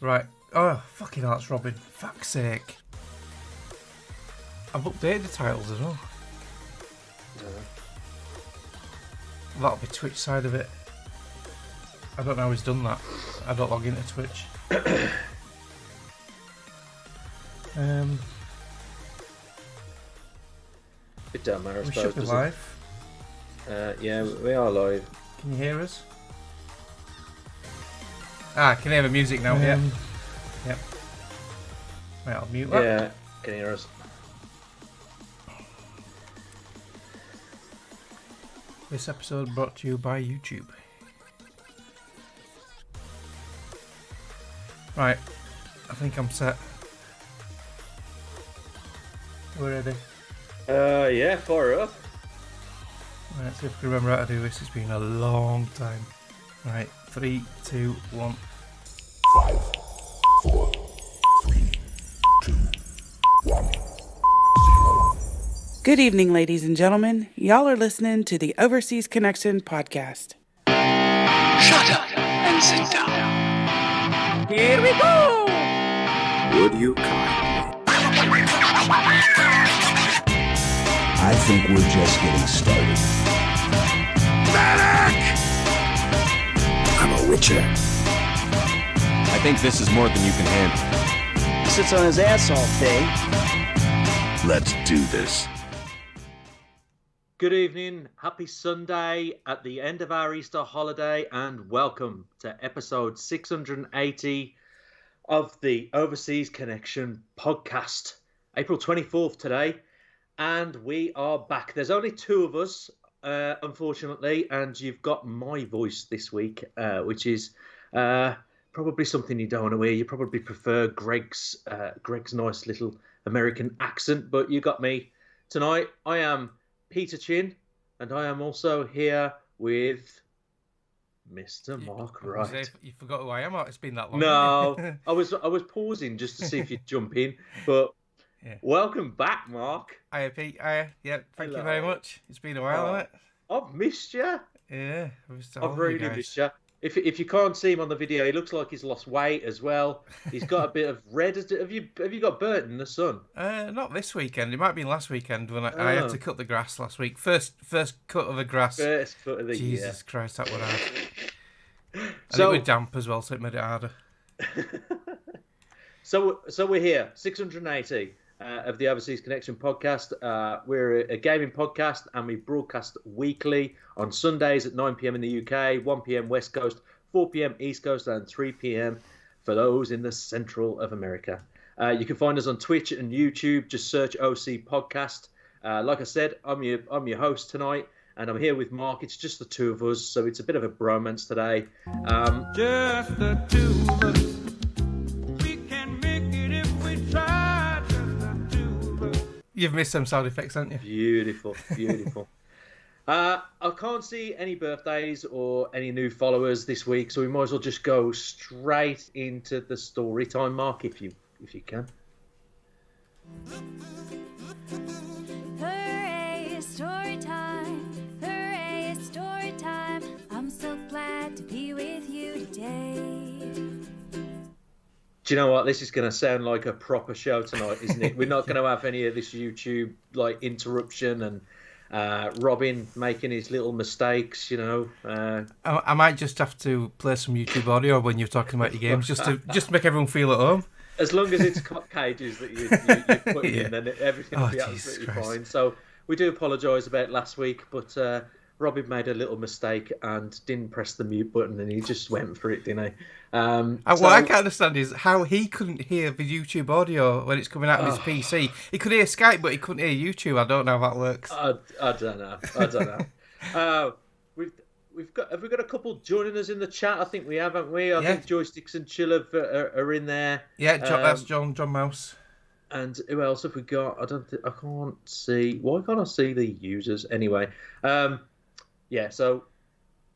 Right. Oh, fucking hell, that's Robin. Fuck's sake. I've updated the titles as well. That'll be Twitch side of it. I don't know how he's done that. I don't log into Twitch. It don't matter, I We suppose, should be does live. Yeah, we are live. Can you hear us? I can hear the music now. Yep. Right, I'll mute that. Yeah, can you hear us? This episode brought to you by YouTube. Right, I think I'm set. We're ready. Yeah, fire up. Right, see if we can remember how to do this. It's been a long time. Right, 3, 2, 1. 5, 4, 3, 2, 1, 0. Good evening, ladies and gentlemen. Y'all are listening to the Overseas Connection podcast. Shut up and sit down. Here we go! Would you kindly? I think we're just getting started. Medic! I'm a witcher. I think this is more than you can handle. He sits on his ass all day. Let's do this. Good evening, happy Sunday at the end of our Easter holiday, and welcome to episode 680 of the Overseas Connection podcast. April 24th today, and we are back. There's only two of us, unfortunately, and you've got my voice this week, which is probably something you don't want to hear. You probably prefer Greg's nice little American accent, but you got me tonight. I am Peter Chin, and I am also here with Mr. Mark Wright. You forgot who I am? It's been that long. No, I was pausing just to see if you'd jump in, but yeah. Welcome back, Mark. Hiya, Pete. Hiya. Yeah, thank you very much. It's been a while, hasn't it? I've missed you. Yeah, I've really missed you. If you can't see him on the video, he looks like he's lost weight as well. He's got a bit of red. Have you got burnt in the sun? Not this weekend. It might have been last weekend when I had to cut the grass last week. First cut of the grass. First cut of the year. Jesus Christ, that was hard. And it was damp as well, so it made it harder. So we're here, 680 of the Overseas Connection podcast. We're a gaming podcast, and we broadcast weekly on Sundays at 9 p.m. in the UK, 1 p.m. West Coast, 4 p.m. East Coast, and 3 p.m. for those in the central of America. You can find us on Twitch and YouTube. Just search OC Podcast. Like I said, I'm your host tonight, and I'm here with Mark. It's just the two of us, so it's a bit of a bromance today. Just the two of us. We can make it if we try. Just the two of us. You've missed some sound effects, haven't you? Beautiful, beautiful. I can't see any birthdays or any new followers this week, so we might as well just go straight into the story time, Mark, if you can. Hooray, story time. Hooray, story time. I'm so glad to be with you today. Do you know what? This is going to sound like a proper show tonight, isn't it? We're not going to have any of this YouTube interruption and Robin making his little mistakes, I might just have to play some YouTube audio when you're talking about your games, just to make everyone feel at home. As long as it's cock cages that you put in, then everything will be absolutely fine. So we do apologise about last week, but Robin made a little mistake and didn't press the mute button, and he just went for it, didn't he? What I can't understand is how he couldn't hear the YouTube audio when it's coming out of his PC. He could hear Skype, but he couldn't hear YouTube. I don't know how that works. I don't know. Have we got a couple joining us in the chat? I think we have, haven't we? I think Joysticks and Chill are in there. Yeah, that's John Mouse. And who else have we got? I can't see. Why can't I see the users? Anyway, so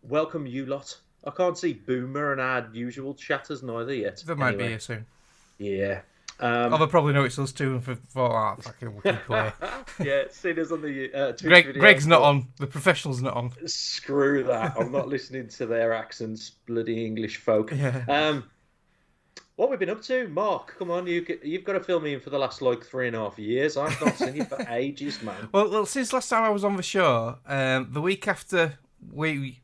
welcome you lot. I can't see Boomer and our usual chatters neither yet. They might be here soon. Yeah. They'll probably know it's us too, and for fucking keep away. Yeah, seen us on the Twitch video. Greg's not on. The professional's not on. Screw that. I'm not listening to their accents, bloody English folk. Yeah. What we've been up to, Mark? Come on, you've got to fill me in for the last like 3.5 years. I've not seen you for ages, man. Well, since last time I was on the show, the week after we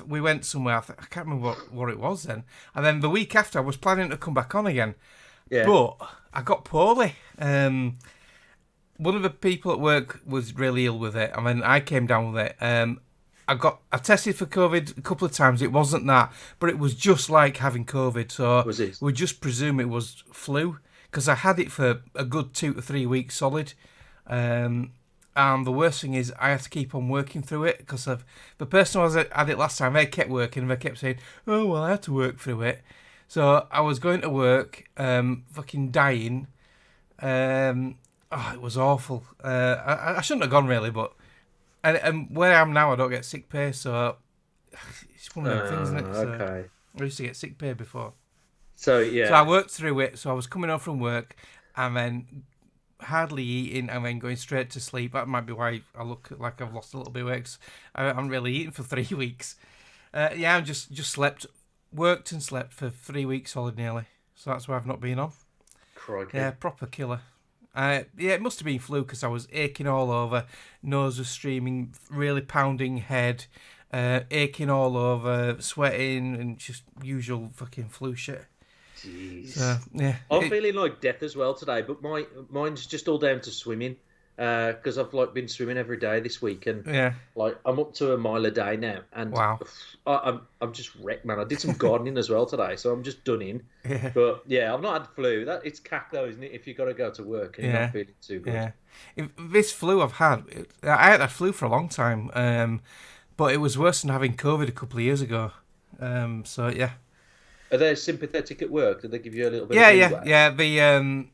went somewhere, I can't remember what it was then, and then the week after I was planning to come back on again, but I got poorly. One of the people at work was really ill with it, and then I came down with it. I tested for COVID a couple of times. It wasn't that, but it was just like having COVID. So we just presume it was flu because I had it for a good 2 to 3 weeks solid. And the worst thing is I had to keep on working through it because of the person who had it last time. They kept working and they kept saying, "Oh well, I had to work through it." So I was going to work, fucking dying. It was awful. I shouldn't have gone really, but. And where I am now, I don't get sick pay, so it's one of them things, isn't it? So Okay. I used to get sick pay before. So I worked through it. So I was coming home from work and then hardly eating and then going straight to sleep. That might be why I look like I've lost a little bit of weight. 'Cause I haven't really eaten for 3 weeks. I just slept, worked and slept for 3 weeks solid nearly. So that's why I've not been on. Crikey. Yeah, proper killer. It must have been flu because I was aching all over, nose was streaming, really pounding head, aching all over, sweating, and just usual fucking flu shit. Jeez. So, yeah. I'm feeling like death as well today, but mine's just all down to swimming. Because I've like been swimming every day this week, and like I'm up to a mile a day now, and wow. I'm just wrecked, man. I did some gardening as well today, so I'm just done in. Yeah. But yeah, I've not had flu. It's cack though, isn't it? If you got to go to work and you're not feeling too good. Yeah. This flu I've had, I had that flu for a long time, but it was worse than having COVID a couple of years ago. So yeah. Are they sympathetic at work? Did they give you a little bit? of leeway? Yeah. The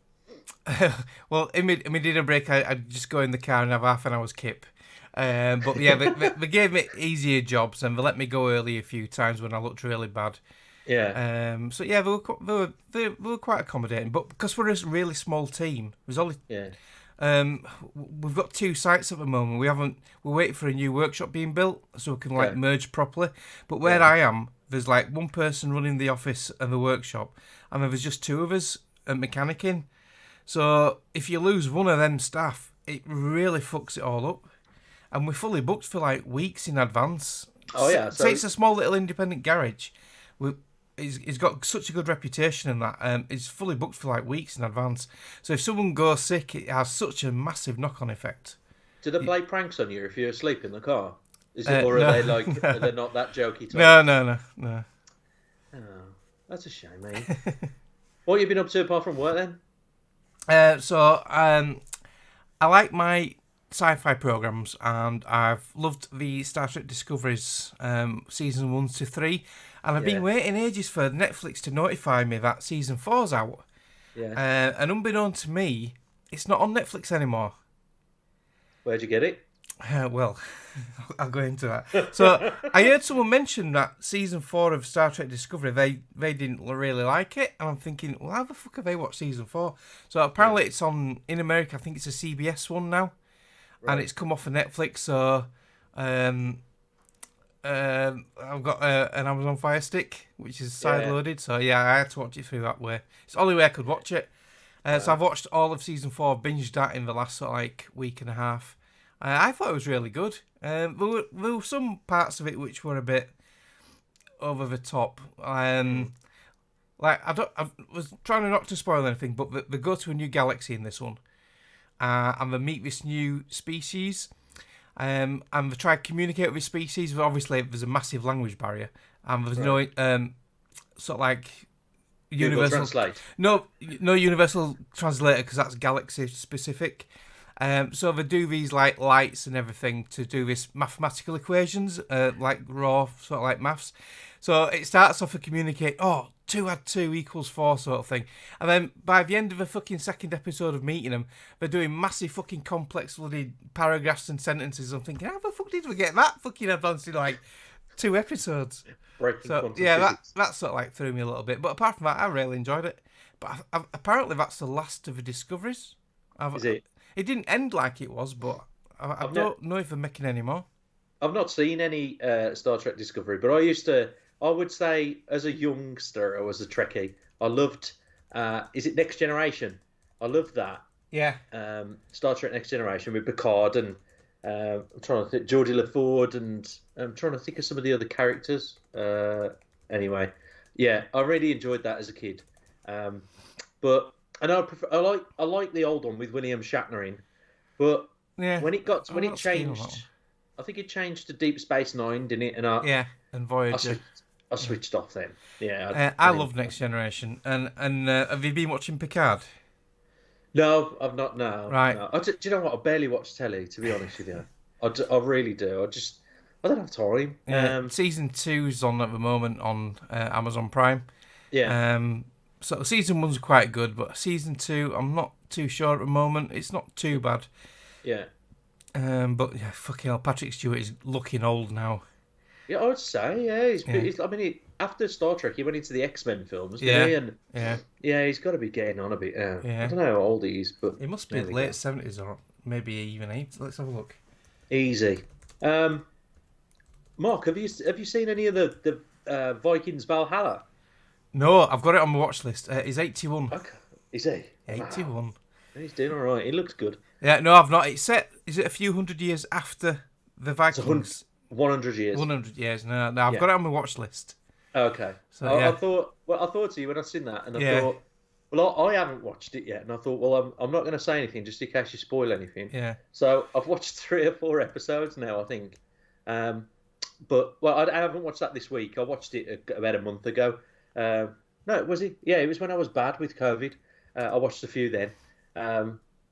well, in my dinner break, I'd just go in the car and have half an hour's kip. But yeah, they gave me easier jobs and they let me go early a few times when I looked really bad. Yeah. So yeah, they were quite accommodating. But because we're a really small team, there's only we've got 2 sites at the moment. We're waiting for a new workshop being built so we can merge properly. But where I am, there's like one person running the office and the workshop, and then there's just 2 of us at mechanicking. So if you lose one of them staff, it really fucks it all up. And we're fully booked for like weeks in advance. Oh yeah. So it's a small little independent garage. He's got such a good reputation in that. It's fully booked for like weeks in advance. So if someone goes sick, it has such a massive knock-on effect. Do they play pranks on you if you're asleep in the car? Is it, or are they like are they not that jokey? No. Oh, that's a shame, mate. What have you been up to apart from work then? I like my sci-fi programs, and I've loved the Star Trek Discoveries season 1 to 3, and I've been waiting ages for Netflix to notify me that season 4's out. Yeah. And unbeknown to me, it's not on Netflix anymore. Where'd you get it? Well, I'll go into that. So I heard someone mention that season 4 of Star Trek Discovery, they didn't really like it, and I'm thinking, well, how the fuck have they watched season 4? So apparently it's on in America. I think it's a CBS one now, and it's come off of Netflix. So I've got an Amazon Fire Stick, which is side-loaded. So yeah, I had to watch it through that way. It's the only way I could watch it. So I've watched all of season 4, binged that in the last sort of like week and a half. I thought it was really good. There were some parts of it which were a bit over the top. Like I was trying not to spoil anything, but they go to a new galaxy in this one, and they meet this new species, and they try to communicate with this species. But obviously, there's a massive language barrier, and there's no sort of like universal translate. No universal translator because that's galaxy specific. So they do these like lights and everything to do this mathematical equations, like raw sort of like maths. So it starts off to communicate, 2 add 2 equals 4 sort of thing. And then by the end of the fucking second episode of meeting them, they're doing massive fucking complex bloody paragraphs and sentences. I'm thinking, how the fuck did we get that fucking advanced in like 2 episodes? So yeah, that sort of like threw me a little bit. But apart from that, I really enjoyed it. But apparently that's the last of the Discoveries. Is it? It didn't end like it was, but I don't know if they're making any more. I've not seen any Star Trek Discovery, but I used to I would say as a youngster or as a Trekkie, I loved. Is it Next Generation? I loved that. Yeah. Star Trek Next Generation with Picard and I'm trying to think Geordie LaFord and I'm trying to think of some of the other characters. Anyway, yeah, I really enjoyed that as a kid. But and I like the old one with William Shatner in, but when it changed, I think it changed to Deep Space Nine, didn't it? And and Voyager. I switched off then. Yeah, I love Next Generation, and have you been watching Picard? No, I've not. No, right. No. Do you know what? I barely watch telly, to be honest with you. I really do. I don't have time. Season 2 is on at the moment on Amazon Prime. Yeah. So season 1's quite good, but season 2, I'm not too sure at the moment. It's not too bad. Yeah. But yeah, fucking hell, Patrick Stewart is looking old now. Yeah, I would say, yeah. He's, I mean, after Star Trek, he went into the X-Men films, didn't he? And he's got to be getting on a bit. Yeah. I don't know how old he is, but he must be late 70s or maybe even 80s. Let's have a look. Easy. Mark, have you seen any of the Vikings Valhalla? No, I've got it on my watch list. He's 81. Okay. Is he? 81. Wow. He's doing all right. He looks good. Yeah, no, I've not. Is it a few hundred years after the Vikings? 100 years. 100 years. No, I've got it on my watch list. Okay. So I thought to you when I seen that, and I thought, well, I haven't watched it yet, and I thought, well, I'm not going to say anything just in case you spoil anything. Yeah. So I've watched 3 or 4 episodes now, I think. But I haven't watched that this week. I watched it about a month ago. No, was it? Yeah, it was when I was bad with COVID. I watched a few then.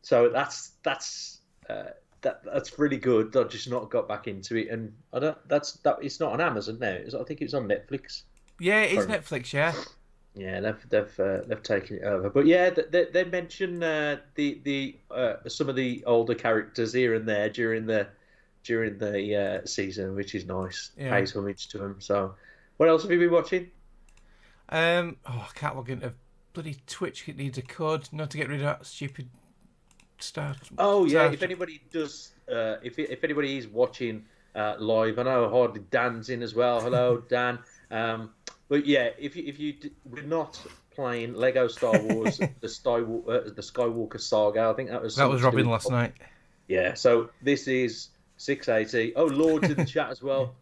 So that's really good. I've just not got back into it, and I don't. It's not on Amazon now. I think it's on Netflix. Yeah, it is Netflix. Yeah. Yeah, they've taken it over. But yeah, they mention the some of the older characters here and there during the season, which is nice. Yeah. Pays homage to them. So, what else have you been watching? I can't log into bloody Twitch. It needs a code, not to get rid of that stupid start. Oh yeah, if anybody does, if anybody is watching live, I know hardly Dan's in as well. Hello, Dan. But yeah, if we're not playing Lego Star Wars, the Skywalker Saga. I think that was Robin last night. Yeah, so this is 680. Oh, Lord's in the chat as well.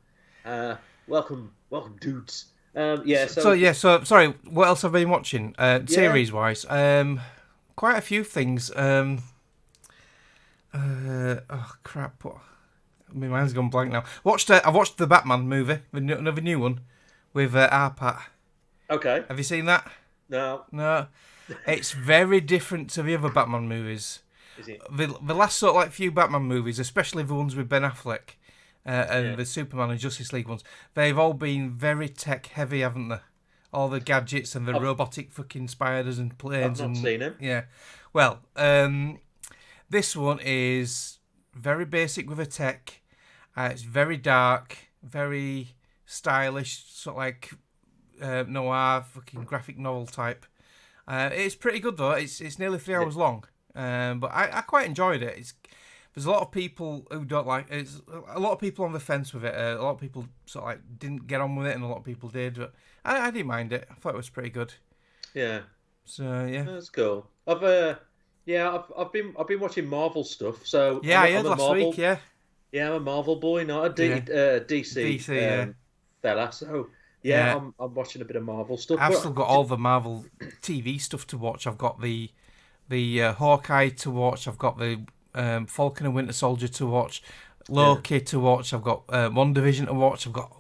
Welcome, dudes. So sorry. What else have I been watching? Series wise, quite a few things. Oh crap! My mind's gone blank now. I've watched the Batman movie, another new one with Arpat. Okay. Have you seen that? No. It's very different to the other Batman movies. Is it? The last sort of like few Batman movies, especially the ones with Ben Affleck and the Superman and Justice League ones, they've all been very tech heavy, haven't they? All the gadgets and the robotic fucking spiders and planes. I've not seen them. Yeah. Well, this one is very basic with the tech. It's very dark, very stylish, sort of like noir, fucking graphic novel type. It's pretty good though. It's nearly 3 hours long, but I quite enjoyed it. There's a lot of people who don't like it. It's a lot of people on the fence with it. A lot of people sort of like didn't get on with it, and a lot of people did. But I didn't mind it. I thought it was pretty good. Yeah. So yeah, that's cool. I've been watching Marvel stuff. So yeah, I heard last week. Yeah. Yeah, I'm a Marvel boy, not a DC fella. So yeah. I'm watching a bit of Marvel stuff. I've still got all the Marvel TV stuff to watch. I've got the Hawkeye to watch. I've got the Falcon and Winter Soldier to watch. Loki to watch. I've got WandaVision to watch. I've got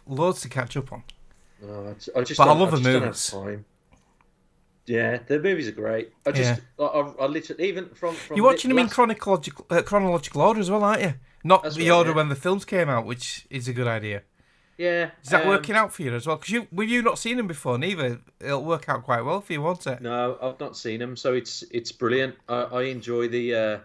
loads to catch up on. I love the movies. Yeah, the movies are great. I literally even from you're watching them in chronological order as well, aren't you? Not the order when the films came out, which is a good idea. Yeah. Is that working out for you as well? Because with you not seen them before, neither, it'll work out quite well for you, won't it? No, I've not seen them, so it's brilliant. I enjoy the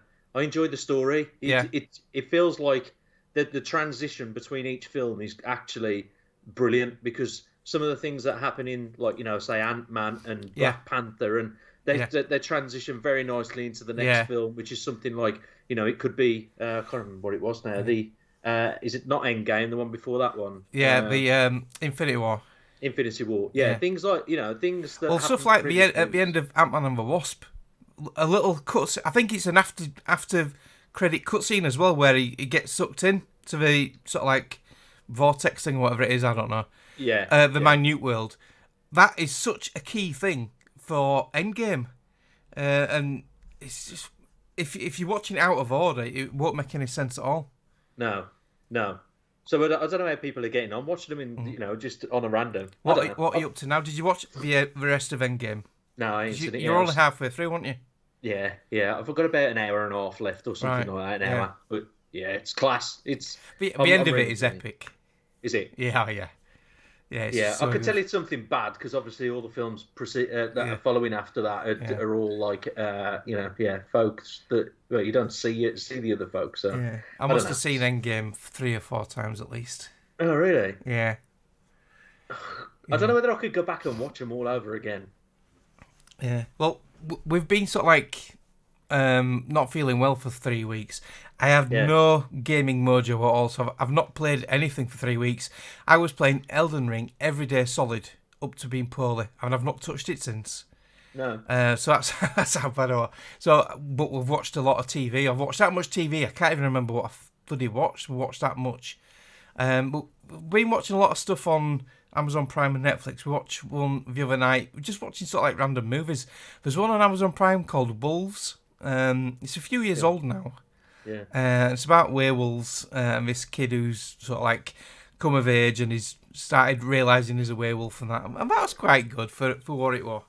story. It feels like the transition between each film is actually brilliant because some of the things that happen in, like, you know, say Ant-Man and Black Panther, and they transition very nicely into the next film, which is something like, you know, it could be I can't remember what it was now. Is it not Endgame, the one before that one? Yeah, the Infinity War. Infinity War. Yeah, things like things that. Well, stuff like at the end of Ant-Man and the Wasp, a little cut. I think it's an after credit cutscene as well, where he gets sucked in to the sort of like vortex thing, or whatever it is. I don't know. Yeah. The minute world. That is such a key thing for Endgame, and it's just if you're watching it out of order, it won't make any sense at all. No. So I don't know how people are getting on watching them in, just on a random. What are you up to now? Did you watch the rest of Endgame? No, I ain't seen it. You're only halfway through, weren't you? Yeah. I've got about an hour and a half left or something like that. An hour, but yeah, it's class. It's the end of it is epic. Is it? Yeah. Yeah. I could tell it's something bad because obviously all the films that are following after that are all like, folks that you don't see the other folks. So I must have seen Endgame 3 or 4 times at least. Oh really? Yeah. I don't know whether I could go back and watch them all over again. Yeah. Well, we've been sort of like not feeling well for 3 weeks. I have no gaming mojo at all, so I've not played anything for 3 weeks. I was playing Elden Ring every day solid up to being poorly, and I've not touched it since. No. So that's how bad I was. So, but we've watched a lot of TV. I've watched that much TV, I can't even remember what I bloody watched. We watched that much. But we've been watching a lot of stuff on Amazon Prime and Netflix. We watched one the other night. We're just watching sort of like random movies. There's one on Amazon Prime called Wolves. It's a few years old now. Yeah. It's about werewolves and this kid who's sort of like come of age and he's started realising he's a werewolf and that. And that was quite good for what it was.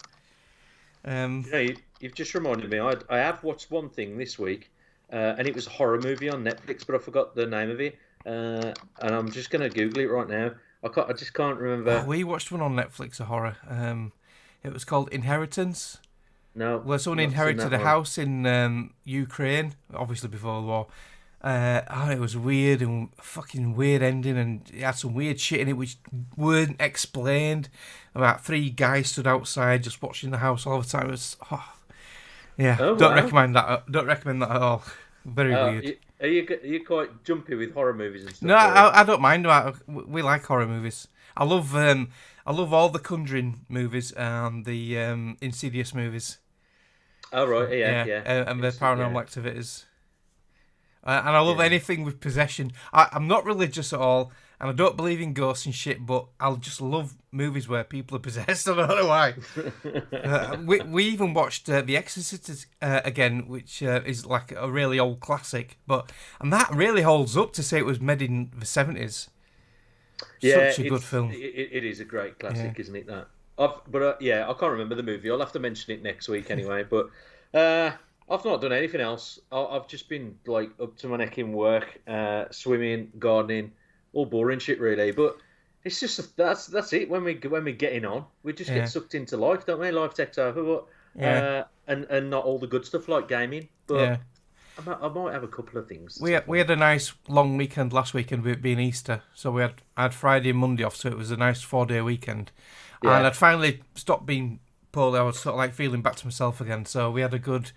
You've just reminded me. I have watched one thing this week, and it was a horror movie on Netflix, but I forgot the name of it. And I'm just going to Google it right now. I just can't remember. We watched one on Netflix, a horror. It was called Inheritance. No. Where someone inherited a house in Ukraine, obviously before the war. It was weird and fucking weird ending, and it had some weird shit in it which weren't explained. About 3 guys stood outside just watching the house all the time. It was, don't recommend that. Don't recommend that at all. Very weird. Are you quite jumpy with horror movies and stuff? No, I don't mind. We like horror movies. I love all the Conjuring movies and the Insidious movies. Oh right, yeah. And the Paranormal Activities. And I love anything with possession. I'm not religious at all, and I don't believe in ghosts and shit, but I'll just love movies where people are possessed. I don't know why. We even watched The Exorcist again, which is like a really old classic, and that really holds up to say it was made in the 70s. Such a good film. It is a great classic, isn't it? That. I can't remember the movie. I'll have to mention it next week anyway. But I've not done anything else. I've just been like up to my neck in work, swimming, gardening, all boring shit really. But it's just that's it. When we're getting on, we just get sucked into life, don't we? Life takes over, and not all the good stuff like gaming. But I might have a couple of things. We had a nice long weekend last weekend with it being Easter, so we had Friday and Monday off, so it was a nice 4-day weekend. Yeah. And I'd finally stopped being poorly. I was sort of like feeling back to myself again. So we had a good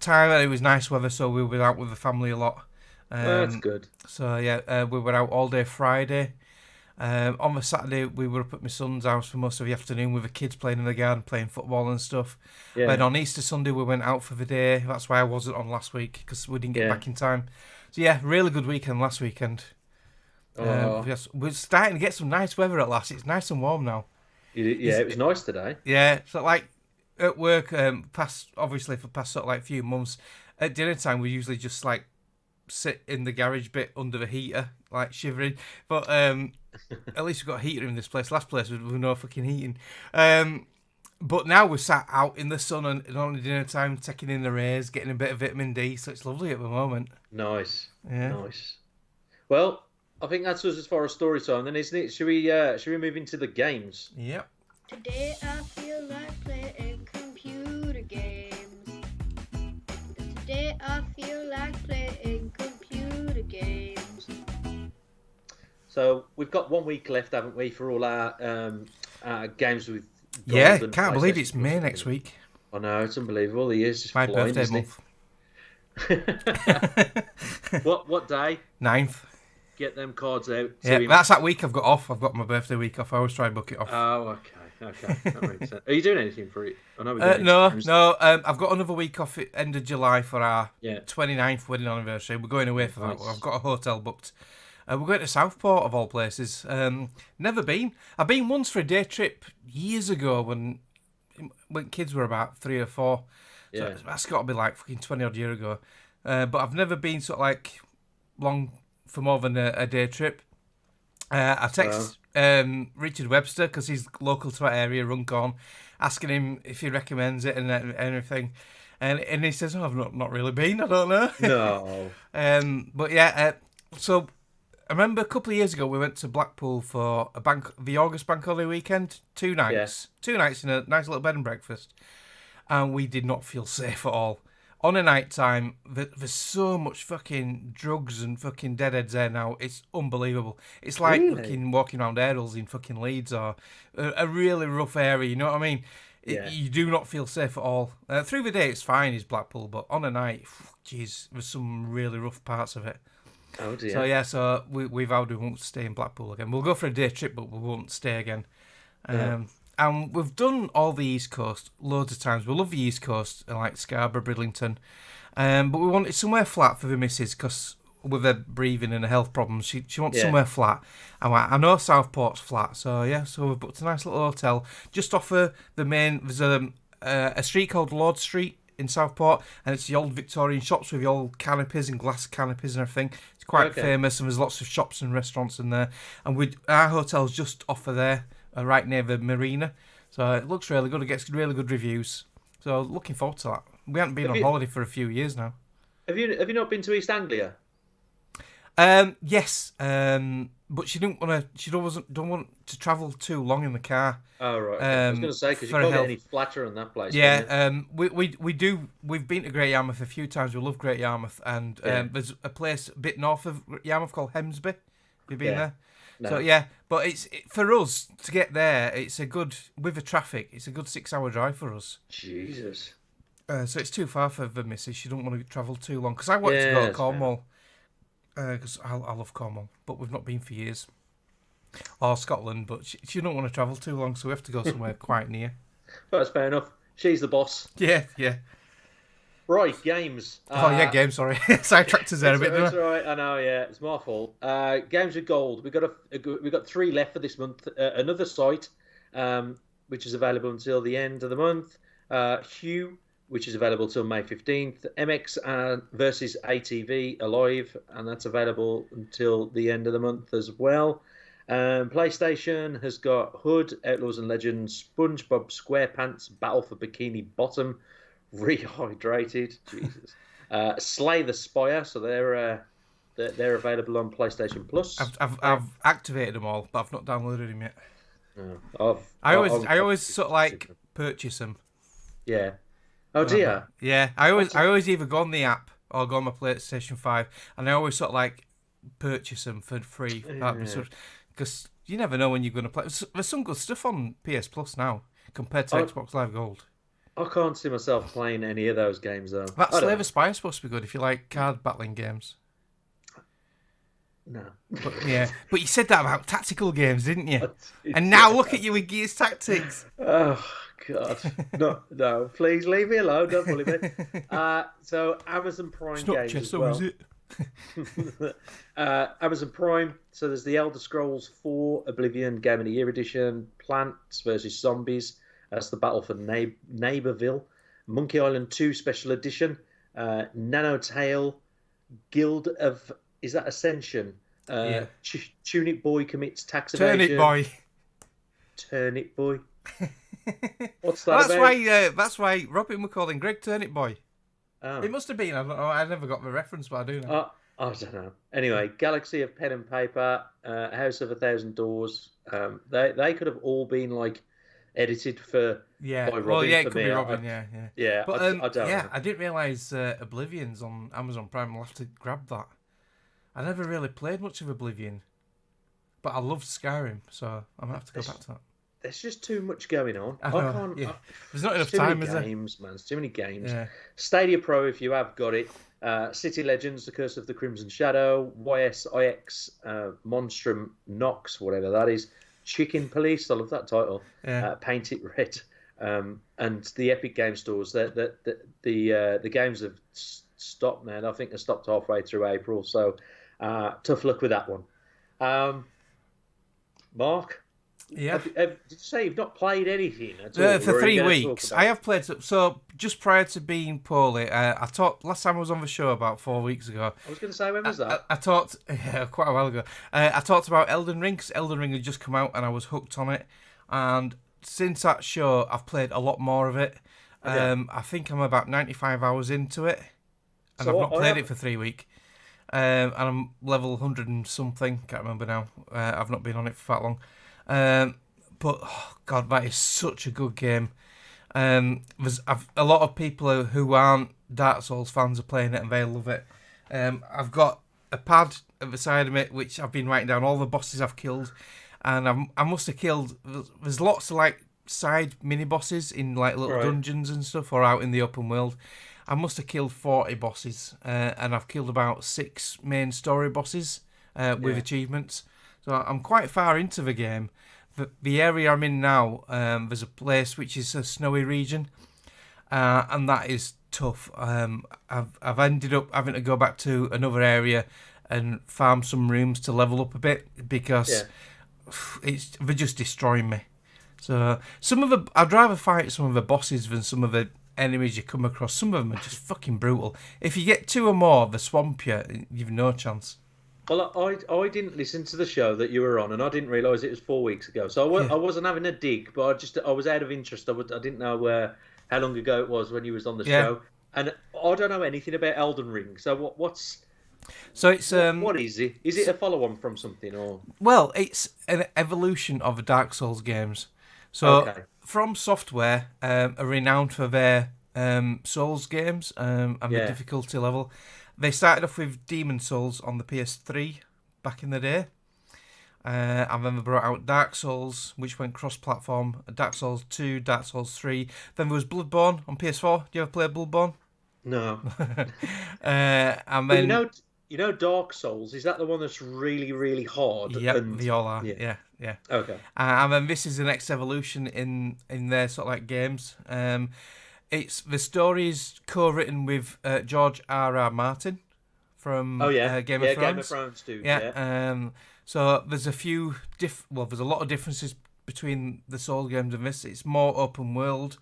time. It was nice weather, so we were out with the family a lot. That's good. So we were out all day Friday. On the Saturday, we were up at my son's house for most of the afternoon with the kids playing in the garden, playing football and stuff. Yeah. Then on Easter Sunday, we went out for the day. That's why I wasn't on last week, because we didn't get back in time. So really good weekend last weekend. We're starting to get some nice weather at last. It's nice and warm now. It was nice today. Yeah, so like at work, for past sort of like few months, at dinner time we usually just like sit in the garage bit under the heater, like shivering. But at least we've got a heater in this place. Last place with no fucking heating. But now we're sat out in the sun and on dinner time, taking in the rays, getting a bit of vitamin D. So it's lovely at the moment. Nice. Yeah. Nice. Well, I think that's us as far as story time then, isn't it? Should we move into the games? Yep. Today I feel like playing computer games. Today I feel like playing computer games. So we've got 1 week left, haven't we, for all our games with gold and can't believe it's PlayStation May next week. I know, it's unbelievable. The year's just My flying, birthday isn't month. it? What day? 9th. get them cards out. Yeah, that's that week I've got off. I've got my birthday week off. I always try and book it off. Oh, okay, that makes sense. Are you doing anything for it? I know No. I've got another week off at end of July for our 29th wedding anniversary. We're going away for that. I've got a hotel booked. We're going to Southport, of all places. Never been. I've been once for a day trip years ago when kids were about 3 or 4. So that's got to be like fucking 20 odd years ago. But I've never been sort of like long for more than a day trip. I text Richard Webster because he's local to our area, Runcorn, asking him if he recommends it and everything. And he says, I've not really been, I don't know. No. But yeah, so I remember a couple of years ago we went to Blackpool for the August bank holiday weekend, 2 nights. 2 nights in a nice little bed and breakfast. And we did not feel safe at all. On a night time, there's so much fucking drugs and fucking deadheads there now. It's unbelievable. It's like fucking walking around Airdals in fucking Leeds or a really rough area, you know what I mean? You do not feel safe at all. Through the day, it's fine, is Blackpool, but on a night, jeez, there's some really rough parts of it. Oh dear. So yeah, so we vowed we won't stay in Blackpool again. We'll go for a day trip, but we won't stay again. And we've done all the East Coast loads of times. We love the East Coast, like Scarborough, Bridlington. But we wanted somewhere flat for the missus because with her breathing and her health problems, she wants somewhere flat. And I know Southport's flat, so we've booked a nice little hotel just off the main. There's a street called Lord Street in Southport, and it's the old Victorian shops with the old canopies and glass canopies and everything. It's quite famous, and there's lots of shops and restaurants in there. And our hotel's just off of there. Right near the marina, so it looks really good. It gets really good reviews, so looking forward to that. We haven't been on holiday for a few years now. Have you not been to East Anglia? Yes, but she didn't want to. She don't want to travel too long in the car. Oh right. I was going to say because you can't get any flatter in that place. Yeah, we do. We've been to Great Yarmouth a few times. We love Great Yarmouth, and there's a place a bit north of Yarmouth called Hemsby. Have you been there? No. So yeah, but for us to get there, it's a good with the traffic. It's a good 6-hour drive for us. Jesus. So it's too far for the missus. She don't want to travel too long because I wanted to go to Cornwall because I love Cornwall, but we've not been for years. Or Scotland, but she don't want to travel too long, so we have to go somewhere quite near. Well, that's fair enough. She's the boss. Yeah. Right, games. Games, sorry. Sidetracked us there a bit. That's all right, I know, yeah. It's my fault. Games with Gold. We've got 3 left for this month. Another site, which is available until the end of the month. Hue, which is available till May 15th. MX versus ATV Alive, and that's available until the end of the month as well. PlayStation has got Hood, Outlaws and Legends, SpongeBob SquarePants, Battle for Bikini Bottom, Rehydrated, Jesus. Slay the Spire, so they're available on PlayStation Plus. I've activated them all, but I've not downloaded them yet. I always sort of like purchase them. Yeah. Oh dear. Yeah, I always either go on the app or go on my PlayStation 5, and I always sort of like purchase them for free because you never know when you're going to play. There's some good stuff on PS Plus now compared to Xbox Live Gold. I can't see myself playing any of those games though. That Slay the Spire is supposed to be good if you like card battling games. No. But you said that about tactical games, didn't you? And now look at you with Gears Tactics. Oh God, no! Please leave me alone. Don't bully me. So Amazon Prime it's not games chess, as well. is it? Amazon Prime. So there's the Elder Scrolls 4 Oblivion Game of the Year edition, Plants vs Zombies. That's the Battle for Neighborville. Monkey Island 2 Special Edition. Nanotale. Guild of... Is that Ascension? Tunic Boy commits tax evasion. Turnip Boy. What's that about? That's why Robin were calling Greg Turnip Boy. Oh. It must have been. I don't know. I never got the reference, but I do know. I don't know. Anyway, Galaxy of Pen and Paper, House of 1,000 Doors. They could have all been like edited by Robin. Well, yeah, it for could me. be Robin. Yeah. But I don't know. I didn't realise Oblivion's on Amazon Prime. I'll have to grab that. I never really played much of Oblivion, but I loved Skyrim, so I'm gonna have to go back to that. there's just too much going on. I know, can't. yeah. There's not enough too time, many is there? games, man. There's too many games. Yeah. Stadia Pro, if you have got it. City Legends, The Curse of the Crimson Shadow, YSIX, Monstrum Nox, whatever that is, Chicken Police, I love that title, Paint It Red, and the Epic Game Stores. The games have stopped now. I think they stopped halfway through April, so tough luck with that one. Mark? Yeah. Did you say you've not played anything at all? For 3 weeks. I have played. So just prior to being poorly, I talked last time I was on the show about 4 weeks ago. I was going to say, when was that? I talked quite a while ago. I talked about Elden Ring. 'Cause Elden Ring had just come out and I was hooked on it. And since that show, I've played a lot more of it. I think I'm about 95 hours into it, and I've not played it for 3 weeks. And I'm level 100 and something. Can't remember now. I've not been on it for that long. But oh God, that is such a good game. There's a lot of people who aren't Dark Souls fans are playing it and they love it. I've got a pad at the side of it which I've been writing down all the bosses I've killed, and I must have killed. There's lots of like side mini bosses in like little dungeons and stuff, or out in the open world. I must have killed 40 bosses, and I've killed about 6 main story bosses with achievements. So I'm quite far into the game. The area I'm in now, there's a place which is a snowy region, and that is tough. I've ended up having to go back to another area and farm some rooms to level up a bit because they're just destroying me. So I'd rather fight some of the bosses than some of the enemies you come across. Some of them are just fucking brutal. If you get 2 or more, they swamp you. You've no chance. Well, I didn't listen to the show that you were on, and I didn't realise it was 4 weeks ago. So I wasn't having a dig, but I was out of interest. I didn't know how long ago it was when you was on the show, and I don't know anything about Elden Ring. So what's so it's what is it? Is it a follow-on from something, or? Well, it's an evolution of the Dark Souls games. So From Software are renowned for their Souls games and the difficulty level. They started off with Demon Souls on the PS3 back in the day. And then they brought out Dark Souls, which went cross-platform. Dark Souls 2, Dark Souls 3. Then there was Bloodborne on PS4. Do you ever play Bloodborne? No. And then... But you know Dark Souls, is that the one that's really, really hard? Yep, they all are. Yeah. Okay. And then this is the next evolution in their sort of like games. It's the story is co-written with George R.R. Martin from Game of Thrones. Game of Thrones, dude. Yeah. So there's a few there's a lot of differences between the Souls games and this. It's more open world.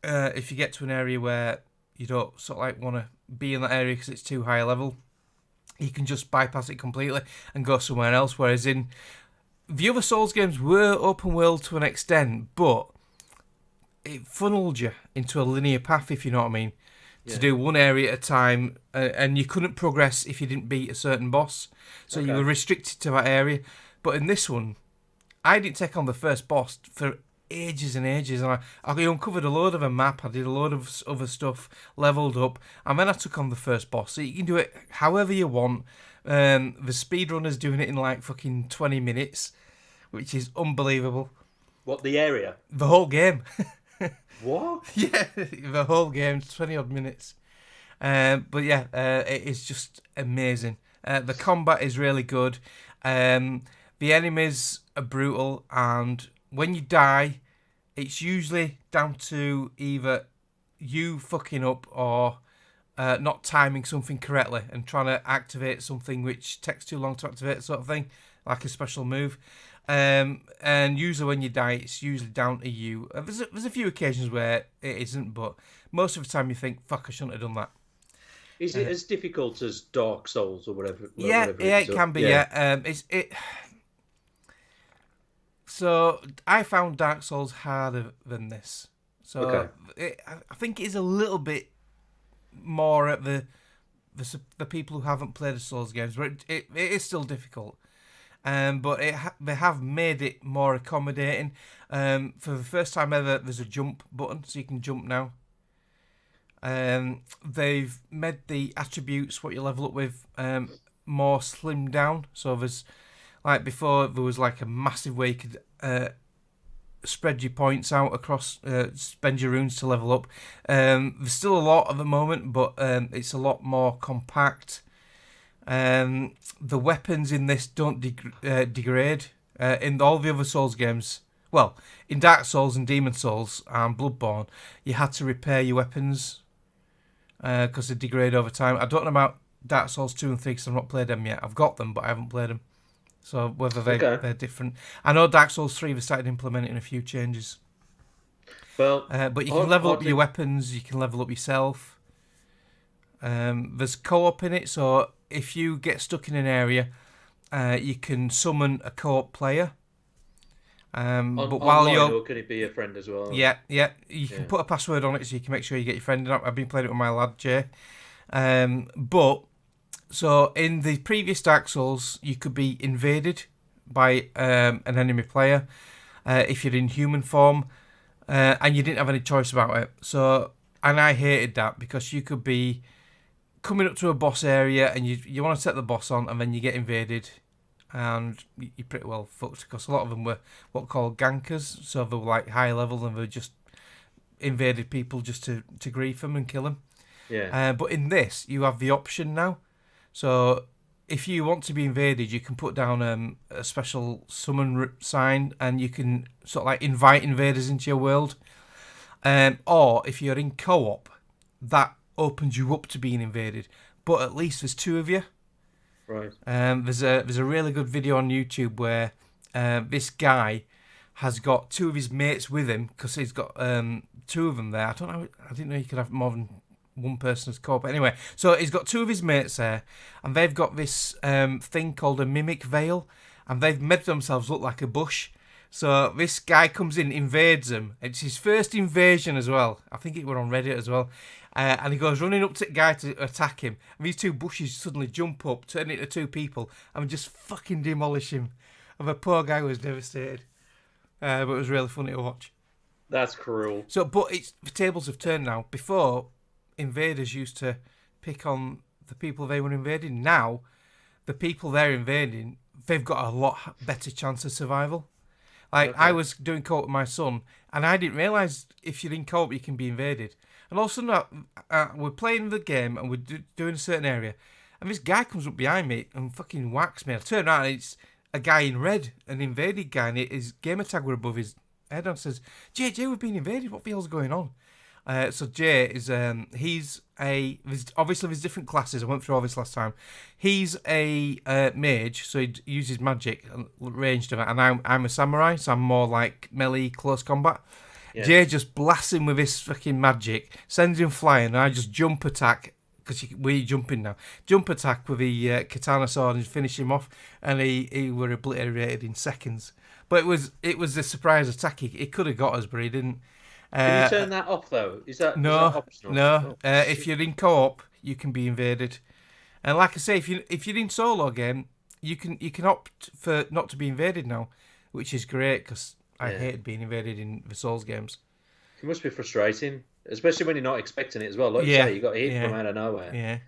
If you get to an area where you don't sort of like want to be in that area because it's too high a level, you can just bypass it completely and go somewhere else. Whereas in the other Souls games were open world to an extent, but it funneled you into a linear path, if you know what I mean, to do one area at a time, and you couldn't progress if you didn't beat a certain boss, so you were restricted to that area. But in this one, I didn't take on the first boss for ages and ages, and I uncovered a load of a map, I did a load of other stuff, leveled up, and then I took on the first boss. So you can do it however you want. The speedrunner's doing it in like fucking 20 minutes, which is unbelievable. What, the area? The whole game. What? Yeah, the whole game, 20 odd minutes. But yeah, it is just amazing. The combat is really good. The enemies are brutal, and when you die, it's usually down to either you fucking up or not timing something correctly and trying to activate something which takes too long to activate, sort of thing, like a special move. And usually when you die, it's usually down to you. There's a few occasions where it isn't, but most of the time you think, fuck, I shouldn't have done that. Is it as difficult as Dark Souls or whatever? It can be, So I found Dark Souls harder than this. So I think it is a little bit more at the people who haven't played the Souls games, but it is still difficult. But they have made it more accommodating. For the first time ever, there's a jump button, so you can jump now. They've made the attributes, what you level up with, more slimmed down. So there's, like before, there was like a massive way you could spread your points out across, spend your runes to level up. There's still a lot at the moment, but it's a lot more compact. The weapons in this don't degrade. In all the other Souls games, well, in Dark Souls and Demon Souls and Bloodborne, you had to repair your weapons because they degrade over time. I don't know about Dark Souls 2 and 3 because I've not played them yet. I've got them, but I haven't played them. So whether they're different. I know Dark Souls 3, they started implementing a few changes. Well, but you can level up your weapons, you can level up yourself. There's co-op in it, so if you get stuck in an area, you can summon a co-op player. But while you're... Or can it be a friend as well? Yeah. You can put a password on it so you can make sure you get your friend. I've been playing it with my lad, Jay. So in the previous Dark Souls, you could be invaded by an enemy player if you're in human form, and you didn't have any choice about it. And I hated that because you could be coming up to a boss area and you want to set the boss on, and then you get invaded, and you're pretty well fucked because a lot of them were what called gankers, so they were like high level and they just invaded people just to grief them and kill them. Yeah. But in this, you have the option now. So if you want to be invaded, you can put down a special summon sign and you can sort of like invite invaders into your world. Or if you're in co-op, that opens you up to being invaded. But at least there's two of you. Right. There's a really good video on YouTube where this guy has got two of his mates with him because he's got two of them there. I didn't know you could have more than one person as co-op. Anyway, so he's got two of his mates there, and they've got this thing called a mimic veil, and they've made themselves look like a bush. So this guy comes in, invades them. It's his first invasion as well. I think it were on Reddit as well. And he goes running up to the guy to attack him. And these two bushes suddenly jump up, turn into two people, and just fucking demolish him. And the poor guy was devastated. But it was really funny to watch. That's cruel. So, but the tables have turned now. Before, invaders used to pick on the people they were invading. Now, the people they're invading, they've got a lot better chance of survival. Like, okay. I was doing co-op with my son, and I didn't realise if you're in co-op, you can be invaded. And all of a sudden, we're playing the game, and we're doing a certain area, and this guy comes up behind me and fucking whacks me. I turn around, and it's a guy in red, an invaded guy, and his gamer tag were above his head, and says, Jay, we've been invaded. What the hell's going on? So Jay is obviously there's different classes. I went through all this last time. He's a mage, so he uses magic ranged, and I'm a samurai, so I'm more like melee, close combat. Yeah. Jay just blasts him with his fucking magic, sends him flying, and I just jump attack because we're jumping now. Jump attack with the katana sword and finish him off, and he were obliterated in seconds. But it was a surprise attack. He could have got us, but he didn't. Can you turn that off though? Is that optional? No. If you're in co-op, you can be invaded, and like I say, if you're in solo game, you can opt for not to be invaded now, which is great because I hated being invaded in the Souls games. It must be frustrating, especially when you're not expecting it as well. Like you say, you got hit from out of nowhere. Yeah.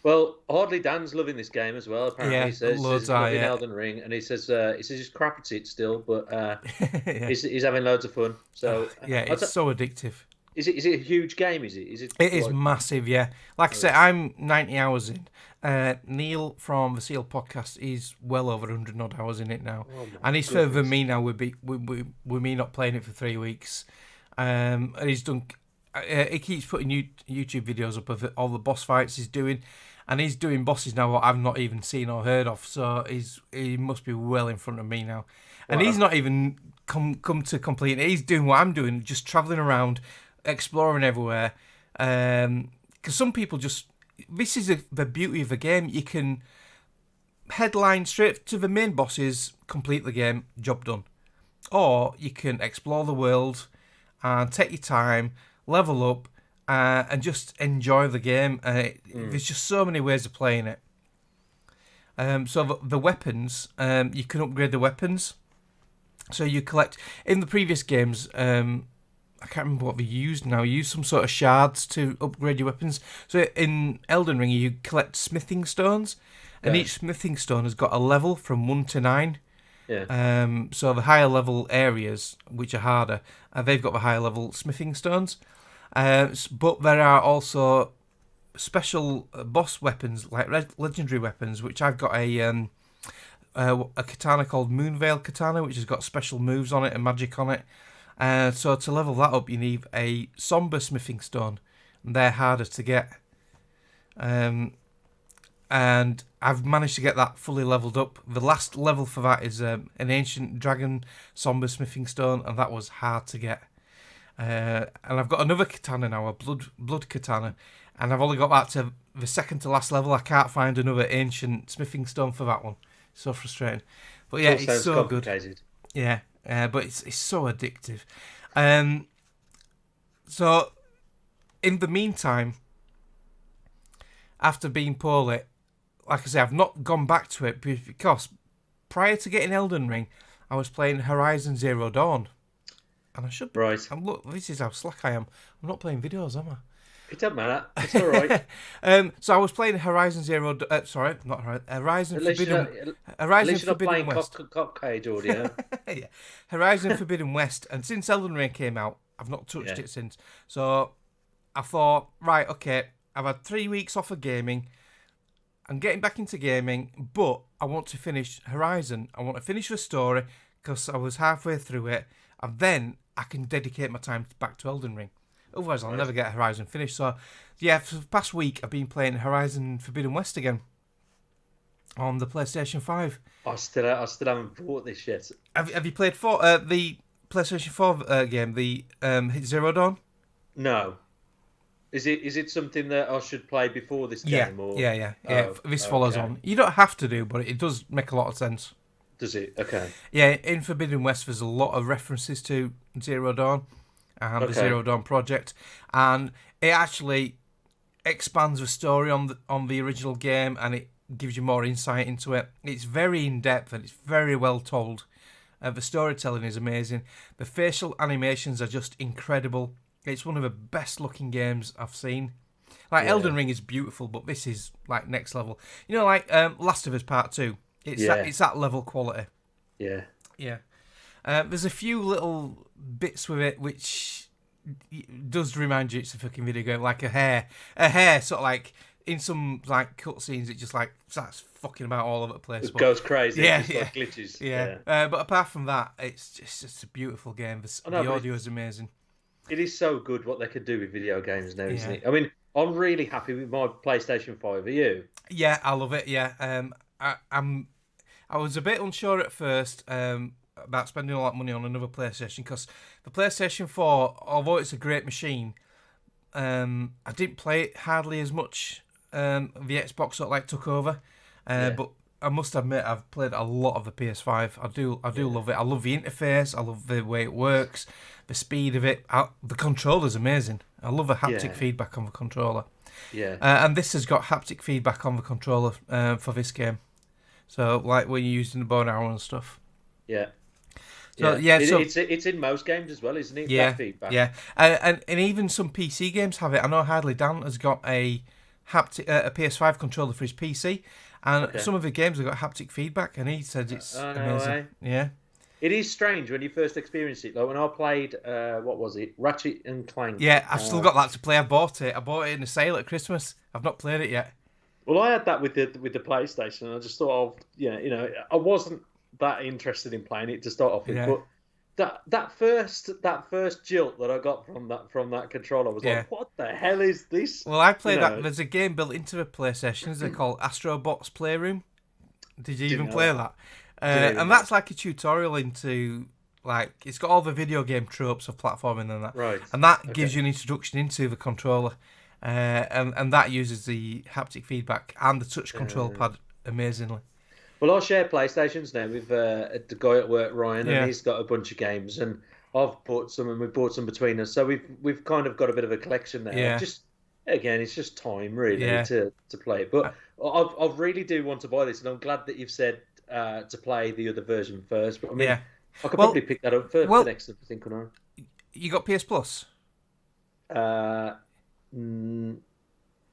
Well, Hardly Dan's loving this game as well. Apparently, he says he's loving Elden Ring, and he says he's crap at it still, but he's having loads of fun. So it's so addictive. Is it a huge game? Is it? It is massive. Yeah, like I said, I'm 90 hours in. Neil from the Seal Podcast is well over 100 odd hours in it now, and he's further than me now. With me not playing it for 3 weeks, and he's done. He keeps putting YouTube videos up of all the boss fights he's doing, and he's doing bosses now what I've not even seen or heard of. So he must be well in front of me now, and he's not even come to complete it. He's doing what I'm doing, just travelling around, exploring everywhere. Because some people this is the beauty of the game. You can headline straight to the main bosses, complete the game, job done, or you can explore the world and take your time. Level up and just enjoy the game. There's just so many ways of playing it. So the weapons, you can upgrade the weapons. So you collect in the previous games. I can't remember what they used now. You use some sort of shards to upgrade your weapons. So in Elden Ring, you collect smithing stones, and each smithing stone has got a level from 1 to 9. Yeah. So the higher level areas, which are harder, they've got the higher level smithing stones. But there are also special boss weapons, like legendary weapons, which I've got a katana called Moonveil Katana, which has got special moves on it and magic on it. So to level that up, you need a somber smithing stone, and they're harder to get. And I've managed to get that fully leveled up. The last level for that is an ancient dragon somber smithing stone, and that was hard to get. And I've got another katana now, a blood katana, and I've only got that to the second to last level. I can't find another ancient smithing stone for that one. So frustrating. But yeah, it's so good. Yeah, but it's so addictive. So in the meantime, after being poorly, like I say, I've not gone back to it because prior to getting Elden Ring, I was playing Horizon Zero Dawn. And I should be. Right. And look, this is how slack I am. I'm not playing videos, am I? It doesn't matter. It's all right. So I was playing Horizon Zero... sorry, not Horizon. Horizon Forbidden... Horizon Forbidden West. Cuphead audio. Yeah. Horizon Forbidden West. And since Elden Ring came out, I've not touched it since. So I thought, right, okay, I've had 3 weeks off of gaming. I'm getting back into gaming, but I want to finish Horizon. I want to finish the story because I was halfway through it. And then I can dedicate my time back to Elden Ring. Otherwise, I'll never get Horizon finished. So, yeah, for the past week, I've been playing Horizon Forbidden West again on the PlayStation 5. I still haven't bought this yet. Have you played the PlayStation 4 game, the Zero Dawn? No. Is it something that I should play before this game? Yeah. This follows on. You don't have to do, but it does make a lot of sense. Does it? Okay. Yeah, in Forbidden West, there's a lot of references to Zero Dawn and the Zero Dawn project, and it actually expands the story on the original game, and it gives you more insight into it. It's very in depth and it's very well told. The storytelling is amazing. The facial animations are just incredible. It's one of the best looking games I've seen. Elden Ring is beautiful, but this is like next level. You know, like Last of Us Part 2. It's that level quality. Yeah. Yeah. There's a few little bits with it which does remind you it's a fucking video game, like a hair sort of like in some like cutscenes. It just like starts fucking about all over the place. It goes crazy. Yeah, like glitches. Yeah. But apart from that, it's just a beautiful game. The audio is amazing. It is so good what they could do with video games now, isn't it? I mean, I'm really happy with my PlayStation 5. Are you? Yeah, I love it. Yeah. I was a bit unsure at first about spending a lot of money on another PlayStation because the PlayStation 4, although it's a great machine, I didn't play it hardly as much. The Xbox sort of like took over, but I must admit I've played a lot of the PS5. I do love it. I love the interface. I love the way it works, the speed of it. The controller's amazing. I love the haptic feedback on the controller. Yeah. And this has got haptic feedback on the controller for this game. So, like when you're using the bow and arrow and stuff. Yeah. So it's in most games as well, isn't it? Yeah. That feedback. Yeah. And even some PC games have it. I know Hardly Dan has got a PS5 controller for his PC, and some of the games have got haptic feedback, and he said it's amazing. Yeah. It is strange when you first experience it. Like when I played, what was it? Ratchet and Clank. Yeah, I've still got that to play. I bought it in a sale at Christmas. I've not played it yet. Well, I had that with the PlayStation, and I just thought, I wasn't that interested in playing it to start off with, but that first jolt that I got from that controller was like, what the hell is this? Well, I played that. There's a game built into the PlayStation. They're called Astrobot's Playroom. Did you even play that? And that's like a tutorial into like it's got all the video game tropes of platforming and that, right? And that gives you an introduction into the controller. And that uses the haptic feedback and the touch control pad amazingly. Well, I share PlayStations now with the guy at work, Ryan, and he's got a bunch of games, and I've bought some, and we've bought some between us, so we've kind of got a bit of a collection there. Yeah. Just again, it's just time really to play it, but I really do want to buy this, and I'm glad that you've said to play the other version first. But I mean, I could probably pick that up for next, I think, couldn't I? You got PS Plus?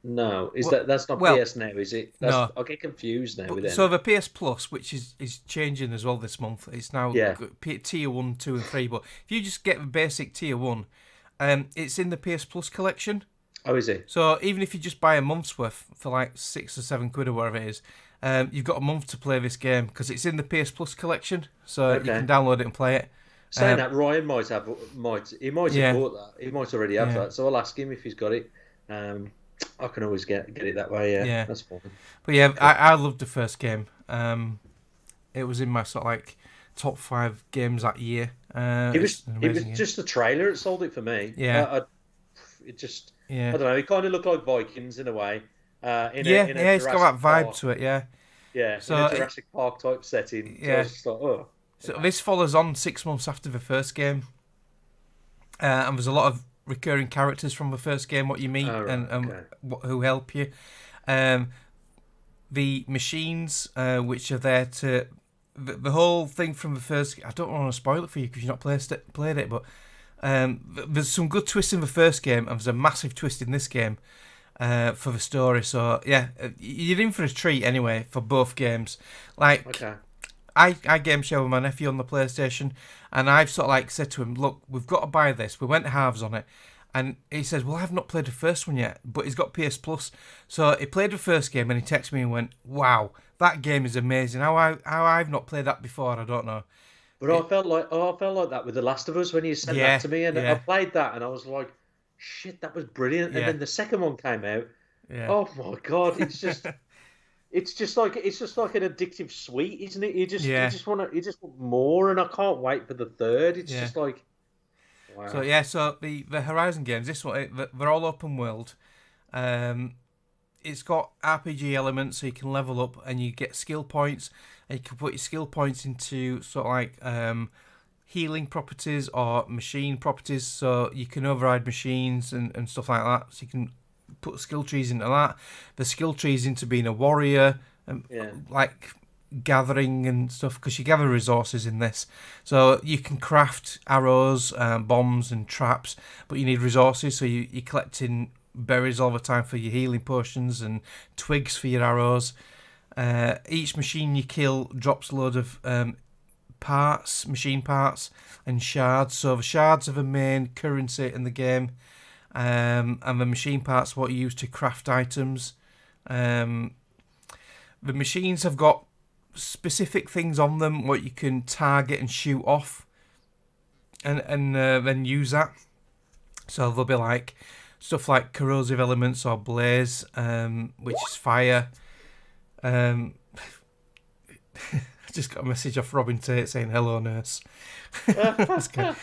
No, that's not well, PS now, is it? No. I get confused now with it. So the PS Plus, which is changing as well this month, it's now tier 1, 2, and 3. But if you just get the basic tier 1, it's in the PS Plus collection. Oh, is it? So even if you just buy a month's worth for like £6 or £7 or whatever it is, you've got a month to play this game because it's in the PS Plus collection. So you can download it and play it. Saying that, Ryan might have bought that. He might already have that. So I'll ask him if he's got it. I can always get it that way. Yeah, that's fine. But yeah, I loved the first game. It was in my sort of like top 5 games that year. It was just the trailer that sold it for me. Yeah, I don't know. It kind of looked like Vikings in a way. It's got that vibe to it. Yeah. So in a Jurassic Park type setting. So I was just like, oh. So this follows on 6 months after the first game, and there's a lot of recurring characters from the first game, what you meet who help you. The machines, which are there to... The whole thing from the first... I don't want to spoil it for you because you've not played it, but there's some good twists in the first game, and there's a massive twist in this game for the story. So, yeah, you're in for a treat anyway for both games. I game share with my nephew on the PlayStation, and I've sort of like said to him, look, we've got to buy this. We went halves on it. And he says, well, I've not played the first one yet, but he's got PS Plus. So he played the first game, and he texted me and went, wow, that game is amazing. How I've not played that before, I don't know. But I felt like that with The Last of Us when you sent that to me, and I played that, and I was like, shit, that was brilliant. And then the second one came out. Yeah. Oh my God, it's just... It's just like an addictive sweet, isn't it? You just want more, and I can't wait for the third. It's just like, wow. So the Horizon games, this one, they're all open world. It's got RPG elements, so you can level up and you get skill points, and you can put your skill points into sort of like healing properties or machine properties, so you can override machines and stuff like that. So you can put skill trees into that. The skill trees into being a warrior, and like gathering and stuff, because you gather resources in this. So you can craft arrows, bombs and traps, but you need resources, so you're collecting berries all the time for your healing potions and twigs for your arrows. Each machine you kill drops a load of machine parts and shards. So the shards are the main currency in the game. And the machine parts what you use to craft items. The machines have got specific things on them what you can target and shoot off, and then use that. So there'll be like stuff like corrosive elements or blaze, which is fire. I just got a message off Robin Tate saying hello, nurse. That's good.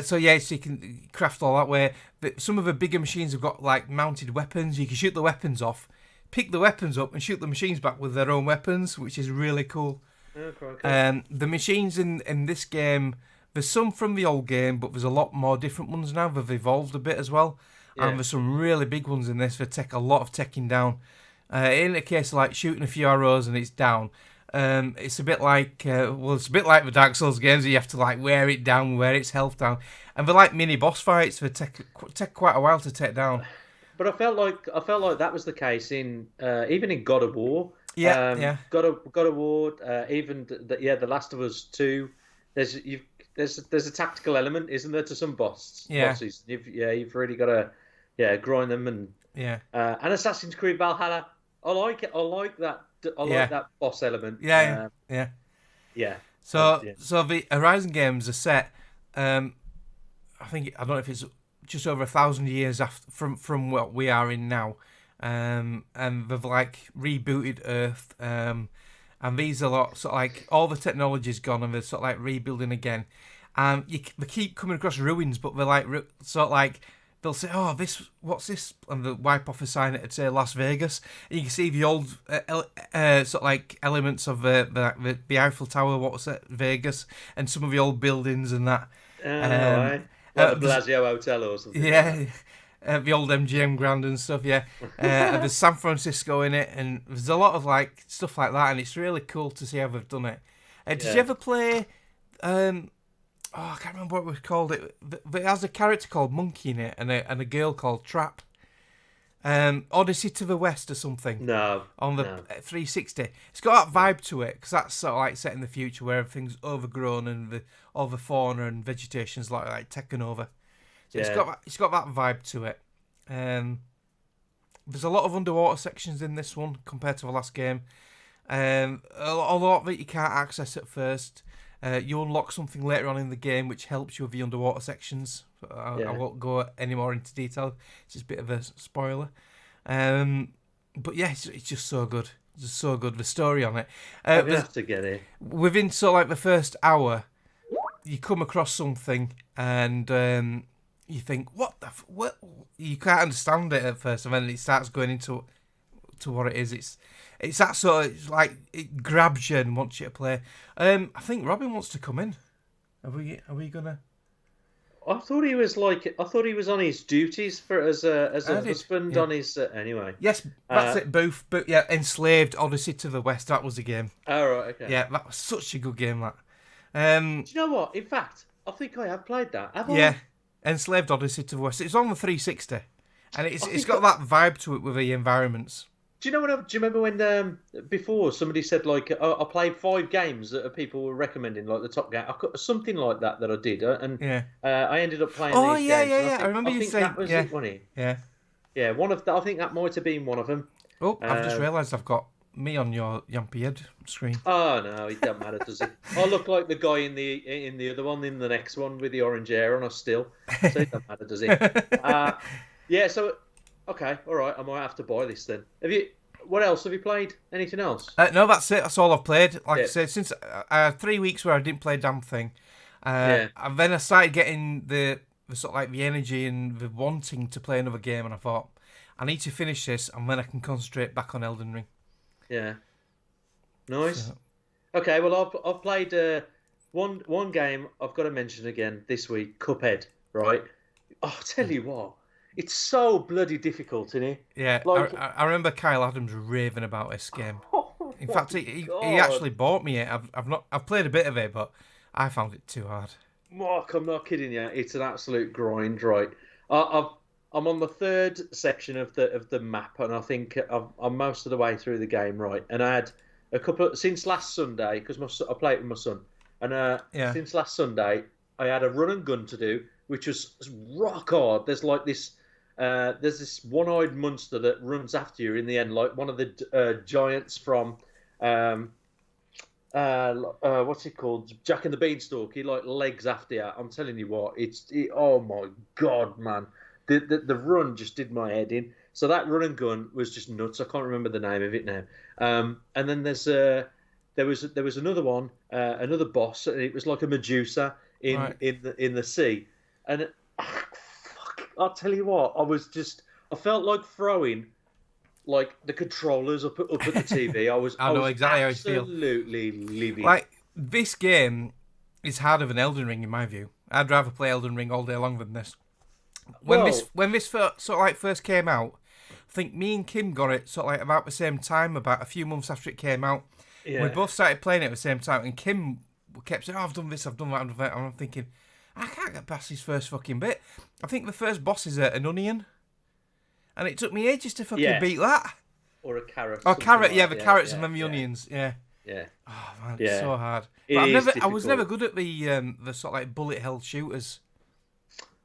So you can craft all that way. But some of the bigger machines have got like mounted weapons. You can shoot the weapons off, pick the weapons up, and shoot the machines back with their own weapons, which is really cool. Okay. The machines in this game, there's some from the old game, but there's a lot more different ones now. They've evolved a bit as well, and there's some really big ones in this that take a lot of taking down. In a case of like shooting a few arrows and it's down. It's a bit like it's a bit like the Dark Souls games. You have to like wear it down, wear its health down, and they're like mini boss fights. They take quite a while to take down. But I felt like that was the case in even in God of War. God of War. Even The Last of Us 2. There's a tactical element, isn't there, to some bosses? You've really got to grind them and and Assassin's Creed Valhalla. I like it. I like that. I like that boss element. Yeah. So the Horizon games are set. I don't know if it's just over 1,000 years after from what we are in now, and they've like rebooted Earth. And these are sort of like all the technology's gone, and they're sort of like rebuilding again. They keep coming across ruins, but they're like sort of like. They'll say, "Oh, what's this?" And they'll wipe off a sign that'd say Las Vegas. And you can see the old sort of like elements of the Eiffel Tower, what's it, Vegas, and some of the old buildings and that. Like the Bellagio Hotel or something. Yeah, the old MGM Grand and stuff. Yeah, there's San Francisco in it, and there's a lot of like stuff like that, and it's really cool to see how they've done it. Did you ever play? I can't remember what we called it. But it has a character called Monkey in it, and a girl called Trap. Odyssey to the West or something. No. On the 360. It's got that vibe to it, because that's sort of like set in the future where everything's overgrown and all the fauna and vegetation's like taken over. So it's got that vibe to it. There's a lot of underwater sections in this one compared to the last game. A lot that you can't access at first. You unlock something later on in the game which helps you with the underwater sections. I won't go any more into detail. It's just a bit of a spoiler. But yeah, it's just so good. It's just so good. The story on it. I'm gonna have to get it. Within the first hour, you come across something and you think, what? You can't understand it at first, and then it starts going into what it is. It's that sort of, like, it grabs you and wants you to play. I think Robin wants to come in. Are we gonna? I thought he was on his duties as a husband on his anyway. Yes, that's it. Both, but yeah, Enslaved, Odyssey to the West. That was the game. Oh right, okay. Yeah, that was such a good game. That. Do you know what? In fact, I think I have played that. Have I? Yeah, Enslaved, Odyssey to the West. It's on the 360, and it's got that vibe to it with the environments. Do you remember when before somebody said, like, I played 5 games that people were recommending, like the top game, something like that I did, and I ended up playing. Oh these yeah, games, yeah. I remember you saying that was it, wasn't it? Yeah. Yeah, I think that might have been one of them. Oh, I've just realised I've got me on your Yampy Head screen. Oh no, it doesn't matter, does it? I look like the guy in the other one, in the next one with the orange hair on us still. So it doesn't matter, does it? Yeah. So okay, all right. I might have to buy this then. What else have you played? Anything else? No, that's it. That's all I've played. Like I said, since 3 weeks where I didn't play a damn thing, and then I started getting the sort of like the energy and the wanting to play another game, and I thought I need to finish this, and then I can concentrate back on Elden Ring. Yeah. Nice. So. Okay, well I've played one game I've got to mention again this week, Cuphead. Right. I'll tell you what. It's so bloody difficult, isn't it? Yeah, like, I remember Kyle Adams raving about this game. In fact, he actually bought me it. I've played a bit of it, but I found it too hard. Mark, I'm not kidding you. It's an absolute grind, right? I'm on the 3rd section of the map, and I think I'm most of the way through the game, right? And I had a couple since last Sunday, because I play it with my son, and since last Sunday I had a run and gun to do, which was rock hard. There's like this. There's this one-eyed monster that runs after you in the end, like one of the giants from what's it called? Jack and the Beanstalk. He like legs after you. I'm telling you what, oh my god, man, the run just did my head in. So that run and gun was just nuts. I can't remember the name of it now. And then there was another one, another boss, and it was like a Medusa in the sea, and. I'll tell you what, I felt like throwing like the controllers up at the TV. I know exactly how you feel. Absolutely livid. Like, this game is harder than Elden Ring in my view. I'd rather play Elden Ring all day long than this. When this first came out, I think me and Kim got it sort of like about the same time, about a few months after it came out. Yeah. We both started playing it at the same time, and Kim kept saying, I've done this, I've done that, I've done that. And I'm thinking, I can't get past his first fucking bit. I think the first boss is an onion. And it took me ages to fucking beat that. Or a carrot. Oh, carrot, the carrots and then the onions. Yeah. Yeah. Oh, man, it's so hard. But I was never good at the sort of like bullet hell shooters.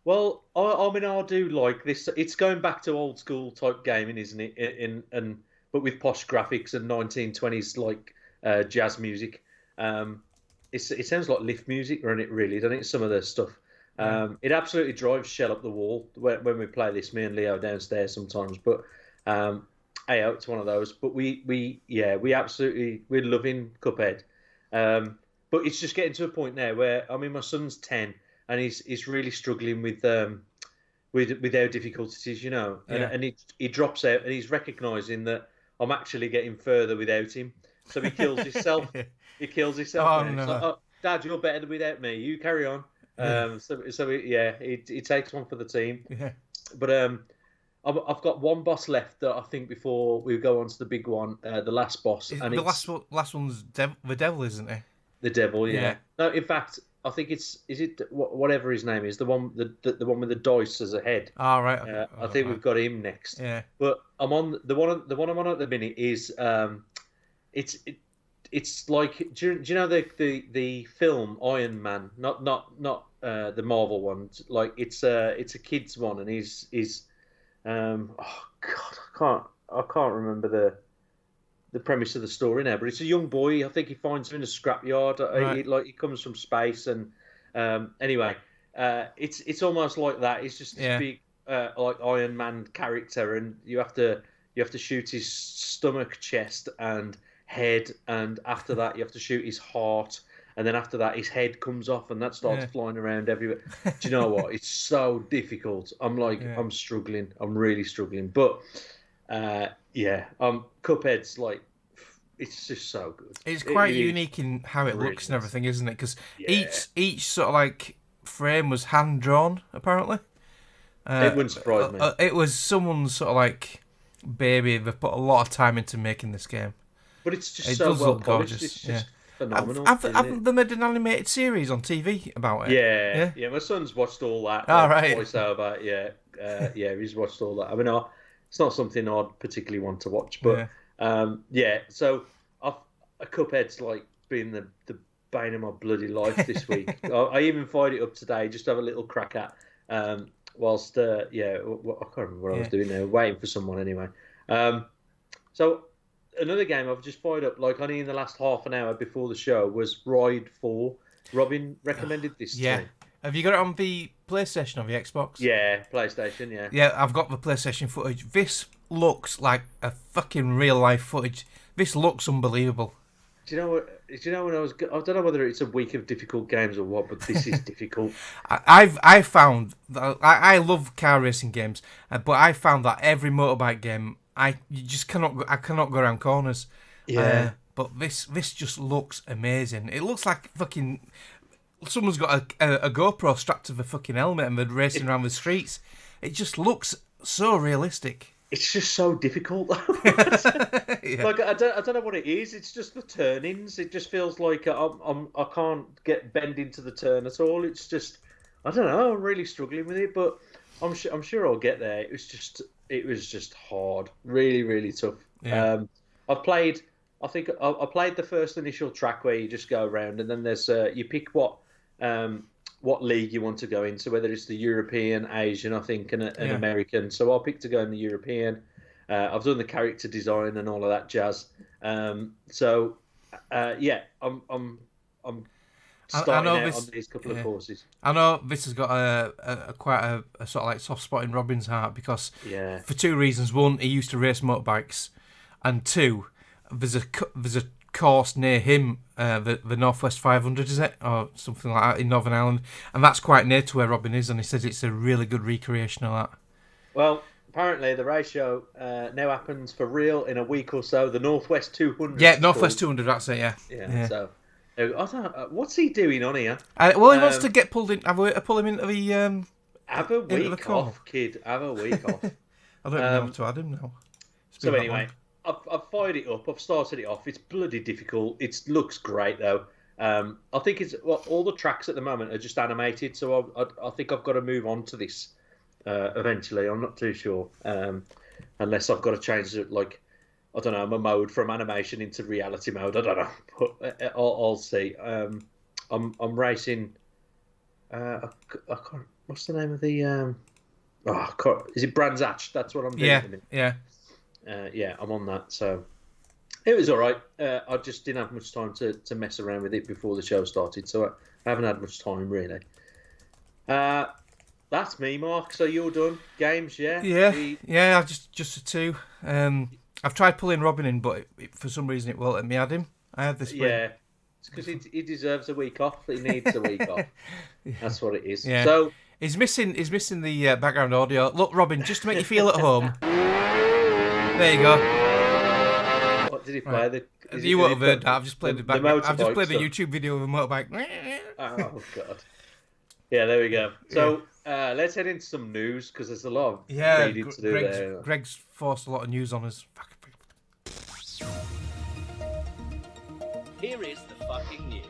Well, I mean, I do like this. It's going back to old school type gaming, isn't it? But with posh graphics and 1920s like jazz music. It sounds like lift music, doesn't it? Really, doesn't it? Some of the stuff. It absolutely drives Shell up the wall when we play this. Me and Leo downstairs sometimes, but it's one of those. But we're loving Cuphead. But it's just getting to a point now where, I mean, my son's 10 and he's really struggling with our difficulties, you know. And he drops out and he's recognising that I'm actually getting further without him, so he kills himself. He kills himself. Oh, no. So, Dad, you're better without me. You carry on. He takes one for the team. Yeah. But I've got one boss left that I think before we go on to the big one, the last boss. Last one's the devil, isn't it? The devil, yeah. No, in fact, I think is it whatever his name is, the one the one with the dice as a head. All right. I think we've got him next. Yeah. But I'm on the one I'm on at the minute is it's like do you know the film Iron Man, not the Marvel one. Like it's a kid's one, and he's oh God, I can't remember the premise of the story now, but it's a young boy. I think he finds him in a scrapyard. Right. He comes from space, and anyway, it's almost like that. It's just this big like Iron Man character, and you have to shoot his stomach, chest, and head, and after that you have to shoot his heart, and then after that his head comes off, and that starts flying around everywhere. Do you know what? It's so difficult. I'm struggling. I'm really struggling, but. Cuphead's like, it's just so good. It's quite unique in how it looks and everything, isn't it? Because each sort of like frame was hand drawn, apparently. It wouldn't surprise me. It was someone's sort of like baby. They've put a lot of time into making this game. But it's just it so does well look gorgeous. It's just phenomenal. Haven't they made an animated series on TV about it? Yeah. My son's watched all that. Right. Voiceover. He's watched all that. I mean, it's not something I'd particularly want to watch, but so Cuphead's like been the bane of my bloody life this week. I even fired it up today just to have a little crack at whilst I can't remember what I was doing now, waiting for someone anyway. So another game I've just fired up like only in the last half an hour before the show was Ride 4. Robin recommended this to me. Have you got it on the PlayStation or the Xbox? Yeah, PlayStation, yeah. Yeah, I've got the PlayStation footage. This looks like a fucking real-life footage. This looks unbelievable. Do you know when I don't know whether it's a week of difficult games or what, but this is difficult. I found that I love car racing games, but I found that every motorbike game, I cannot go around corners. Yeah. But this just looks amazing. It looks like fucking... Someone's got a GoPro strapped to the fucking helmet and they're racing around the streets. It just looks so realistic. It's just so difficult, though. Like I don't know what it is. It's just the turnings. It just feels like I can't bend into the turn at all. It's just I don't know. I'm really struggling with it, but I'm sure I'll get there. It was just hard, really, really tough. Yeah. I played the first initial track where you just go around, and then there's you pick what league you want to go into, whether it's the European, Asian, I think, and American. So I'll pick to go in the European. I've done the character design and all of that jazz. I'm starting out on these couple of courses. I know this has got a quite a sort of like soft spot in Robin's heart because for two reasons. One, he used to race motorbikes, and two, there's a course near him, the Northwest 500, is it, or something like that in Northern Ireland, and that's quite near to where Robin is, and he says it's a really good recreation of that. Well, apparently the race show now happens for real in a week or so. The Northwest 200. Yeah, Northwest 200. That's it. Yeah. So I don't know, what's he doing on here? He wants to get pulled in. Pull him into the. Have a week off, kid. Have a week off. I don't know how to add him now. So anyway. I've fired it up. I've started it off. It's bloody difficult. It looks great though. I think all the tracks at the moment are just animated, so I think I've got to move on to this eventually. I'm not too sure, unless I've got to change it, like I don't know, my mode from animation into reality mode. I don't know, but I'll see. I'm racing. I can't. What's the name of the? Is it Brands Hatch? That's what I'm doing. Yeah, I'm on that, so it was all right. I just didn't have much time to mess around with it before the show started, so I haven't had much time really. That's me, Mark. So you're done. Games, yeah? Yeah. Just the two. I've tried pulling Robin in, but for some reason it won't let me add him. I had this. Yeah, it's because he deserves a week off. He needs a week off. That's what it is. Yeah. So he's missing the background audio. Look, Robin, just to make you feel at home. There you go. What did he play? Right. You won't have heard that. I've just played the I've just played the stuff. YouTube video of a motorbike. Oh God. Yeah, there we go. So let's head into some news because there's a lot of reading to do there. Greg's forced a lot of news on us. Here is the fucking news.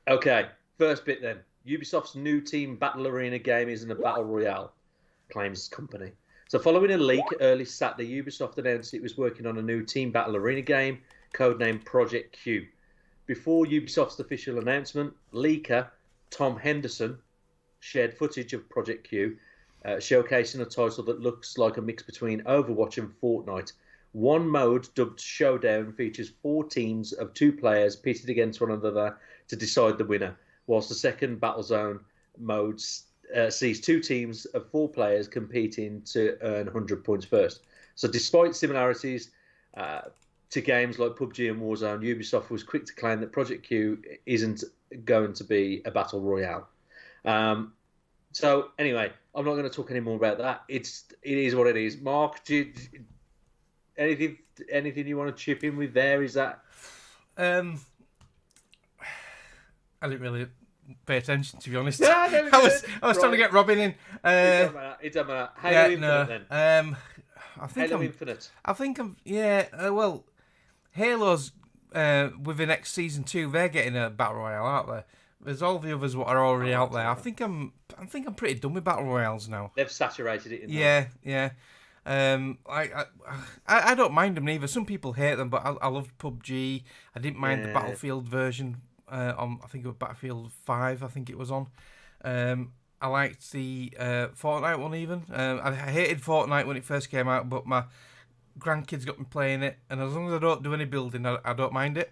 Okay, first bit then. Ubisoft's new team battle arena game isn't a battle royale, claims company. So following a leak early Saturday, Ubisoft announced it was working on a new team battle arena game, codenamed Project Q. Before Ubisoft's official announcement, leaker Tom Henderson shared footage of Project Q, showcasing a title that looks like a mix between Overwatch and Fortnite. One mode, dubbed Showdown, features 4 teams of 2 players pitted against one another to decide the winner, whilst the second Battlezone mode sees 2 teams of 4 players competing to earn 100 points first. So despite similarities to games like PUBG and Warzone, Ubisoft was quick to claim that Project Q isn't going to be a battle royale. So anyway, I'm not going to talk any more about that. It is what it is. Mark, anything you want to chip in with there? Is that? I didn't really pay attention, to be honest. No, I was trying to get Robin in. It doesn't matter. Halo Infinite then. I think Halo Infinite. I think I'm. Yeah. Well, Halo's with the next season 2, they're getting a battle royale, aren't they? There's all the others what are already out there. I think I'm pretty done with battle royales now. They've saturated it. Yeah. I don't mind them neither. Some people hate them, but I loved PUBG. I didn't mind the Battlefield version. On I think it was Battlefield 5. I think it was on. I liked the Fortnite one even. I hated Fortnite when it first came out, but my grandkids got me playing it, and as long as I don't do any building, I don't mind it.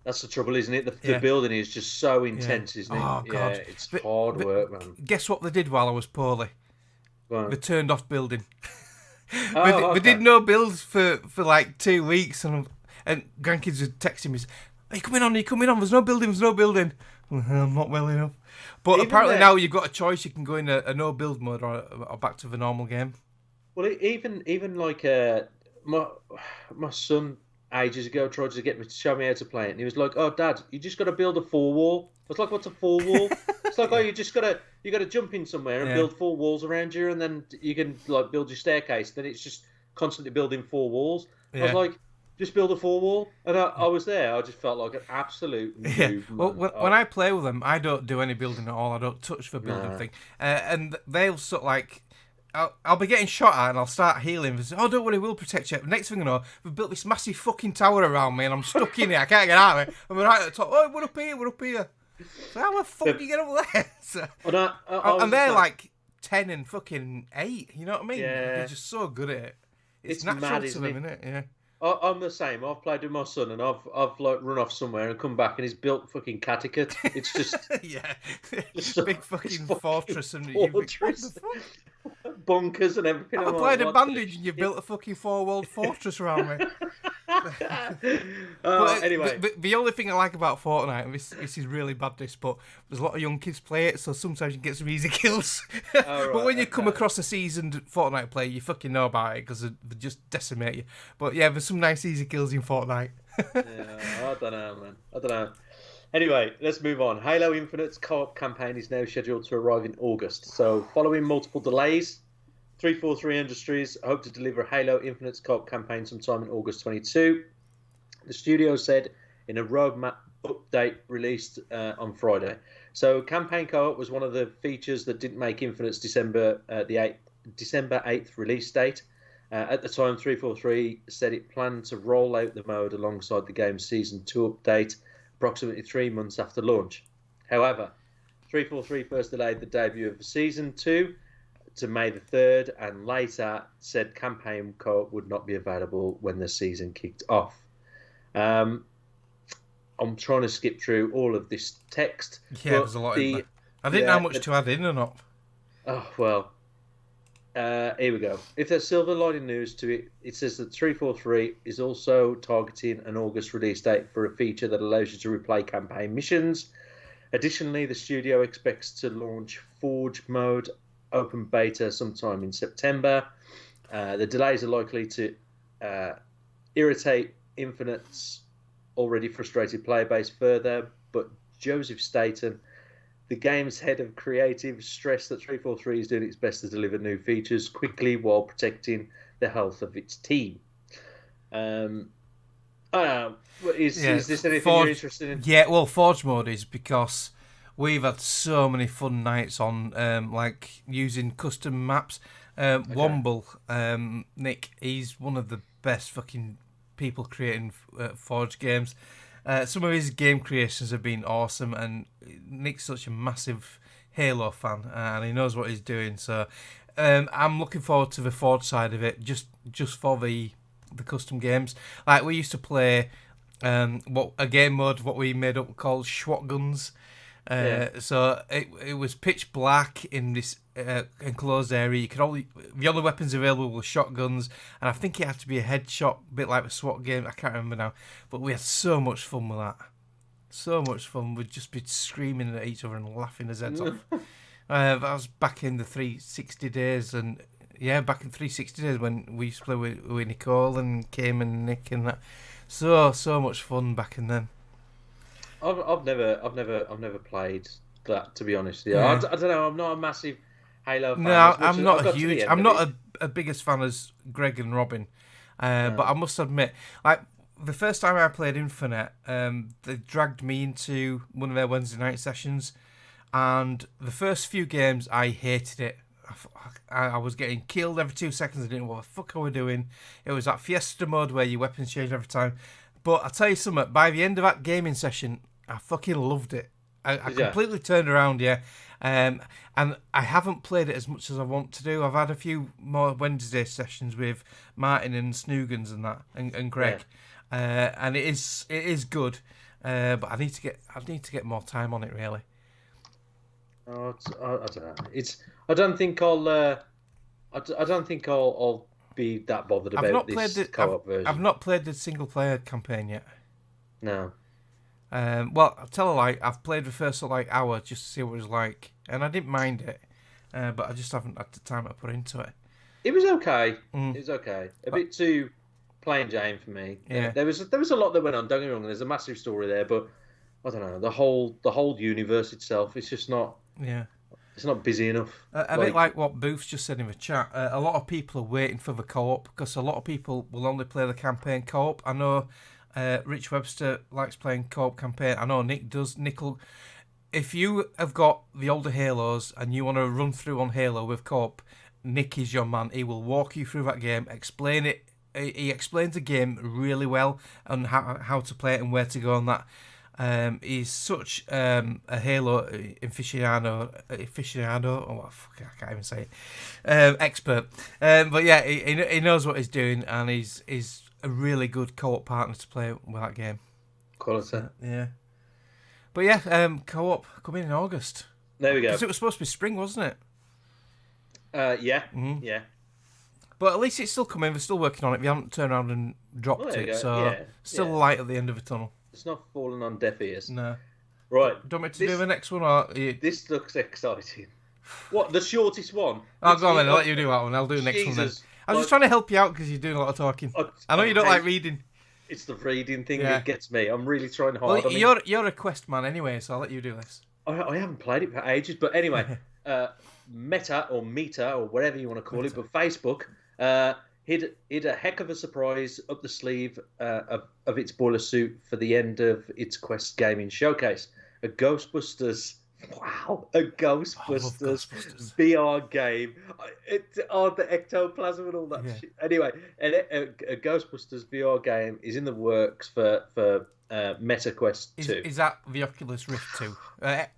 That's the trouble, isn't it? The building is just so intense, isn't it? Oh, God. Yeah, it's hard work, man. Guess what they did while I was poorly? They turned off building. Okay. They did no builds for like 2 weeks, and grandkids were texting me, "Are you coming on? Are you coming on? There's no building. I'm not well enough. But even apparently now you've got a choice. You can go in a no build mode or back to the normal game. Well, even like my son ages ago tried to show me how to play it, and he was like, "Oh, Dad, you just got to build a 4-wall." I was like, "What's a 4-wall?" It's like, "Oh, you got to jump in somewhere and build 4 walls around you, and then you can like build your staircase. Then it's just constantly building 4 walls." I was like, "Just build a 4-wall," and I was there. I just felt like an absolute noob. Well, when I play with them, I don't do any building at all. I don't touch the building thing, and they'll sort of like. I'll be getting shot at and I'll start healing. Say, "Oh, don't worry, we'll protect you." Next thing I know, we've built this massive fucking tower around me and I'm stuck in it. I can't get out of it. And we're right at the top. "Oh, we're up here. So how the fuck do you get up there? So, and they're like 10 and fucking 8, you know what I mean? Yeah. They're just so good at it. It's natural mad, to isn't them, it? isn't it? Yeah. I'm the same. I've played with my son, and I've like run off somewhere and come back, and he's built fucking Connecticut. It's just just a big fucking fortress, and bunkers and everything. I played a bandage, and you built a fucking 4-walled fortress around me. Anyway, the only thing I like about Fortnite, and this is really bad, but there's a lot of young kids play it, so sometimes you can get some easy kills. But when you come across a seasoned Fortnite player, you fucking know about it because they just decimate you. But yeah, there's some nice easy kills in Fortnite. I don't know, man. I don't know. Anyway, let's move on. Halo Infinite's co-op campaign is now scheduled to arrive in August. So, following multiple delays, 343 Industries hope to deliver Halo Infinite's co-op campaign sometime in August 22. The studio said in a roadmap update released on Friday. So, campaign co-op was one of the features that didn't make Infinite's December 8th release date. At the time, 343 said it planned to roll out the mode alongside the game's Season 2 update approximately 3 months after launch. However, 343 first delayed the debut of Season 2 to May the 3rd, and later said campaign co-op would not be available when the season kicked off. I'm trying to skip through all of this text. Yeah, there's a lot in there. I didn't know how much to add in or not. Oh, well. Here we go. If there's silver lining news to it, it says that 343 is also targeting an August release date for a feature that allows you to replay campaign missions. Additionally, the studio expects to launch Forge mode open beta sometime in September. The delays are likely to irritate Infinite's already frustrated player base further, but Joseph Staten, the game's head of creative, stressed that 343 is doing its best to deliver new features quickly while protecting the health of its team. I don't know. Is this anything you're interested in? Yeah, well, Forge mode is because we've had so many fun nights on, like using custom maps. Womble, Nick, he's one of the best fucking people creating Forge games. Some of his game creations have been awesome, and Nick's such a massive Halo fan, and he knows what he's doing. So I'm looking forward to the Forge side of it, just for the custom games. Like we used to play a game mode what we made up called Shotguns. So it was pitch black in this enclosed area. The only weapons available were shotguns, and I think it had to be a headshot, a bit like a SWAT game. I can't remember now, but we had so much fun with that. So much fun. We'd just be screaming at each other and laughing our heads off. That was back in the 360 days, and back in 360 days when we used to play with Nicole and Kim and Nick and that. So much fun back in then. I've never played that, to be honest. Yeah, I don't know. I'm not a massive Halo fan. No, I'm not a huge. I'm not a biggest fan as Greg and Robin, but I must admit, like the first time I played Infinite, they dragged me into one of their Wednesday night sessions, and the first few games I hated it. I was getting killed every 2 seconds. I didn't know what the fuck I was doing. It was that Fiesta mode where your weapons change every time. But I'll tell you something, by the end of that gaming session, I fucking loved it. I completely turned around, and I haven't played it as much as I want to do. I've had a few more Wednesday sessions with Martin and Snoogans and that, and Greg, and it is good, but I need to get more time on it, really. Oh, I don't know. I don't think I'll be that bothered about this co-op version. I've not played the single player campaign yet. No. Well, I'll tell a lie. I've played the first hour just to see what it was like, and I didn't mind it, but I just haven't had the time to put into it. It was okay. It was okay. A bit too plain Jane for me. Yeah. There was a lot that went on. Don't get me wrong. There's a massive story there, but I don't know. The whole universe itself. It's just not. Yeah. It's not busy enough. A bit like what Booth's just said in the chat. A lot of people are waiting for the co-op because a lot of people will only play the campaign co-op. I know Rich Webster likes playing co-op campaign. I know Nick does. If you have got the older Halos and you want to run through on Halo with co-op, Nick is your man. He will walk you through that game, explain it. He explains the game really well and how to play it and where to go on that. He's such a Halo aficionado. Oh, fuck, I can't even say it. Expert. But yeah, he knows what he's doing, and he's a really good co-op partner to play with that game. Quality. Yeah. But yeah, co-op coming in August. There we go. Because it was supposed to be spring, wasn't it? Yeah. Mm-hmm. Yeah. But at least it's still coming. They're still working on it. We haven't turned around and dropped it, so still light at the end of the tunnel. It's not falling on deaf ears. No. Right. Do you want me to do the next one? Or This looks exciting. What, the shortest one? Oh, go on then. I'll let you do that one. I'll do the next one then. I was just trying to help you out because you're doing a lot of talking. I know you don't like reading. It's the reading thing that gets me. I'm really trying hard. Well, you're a Quest man anyway, so I'll let you do this. I haven't played it for ages, but anyway, Meta or whatever you want to call it, but Facebook hid a heck of a surprise up the sleeve of its boiler suit for the end of its Quest gaming showcase. A Ghostbusters VR game. The ectoplasm and all that shit. Anyway, a Ghostbusters VR game is in the works for Meta Quest 2. Is that the Oculus Rift 2?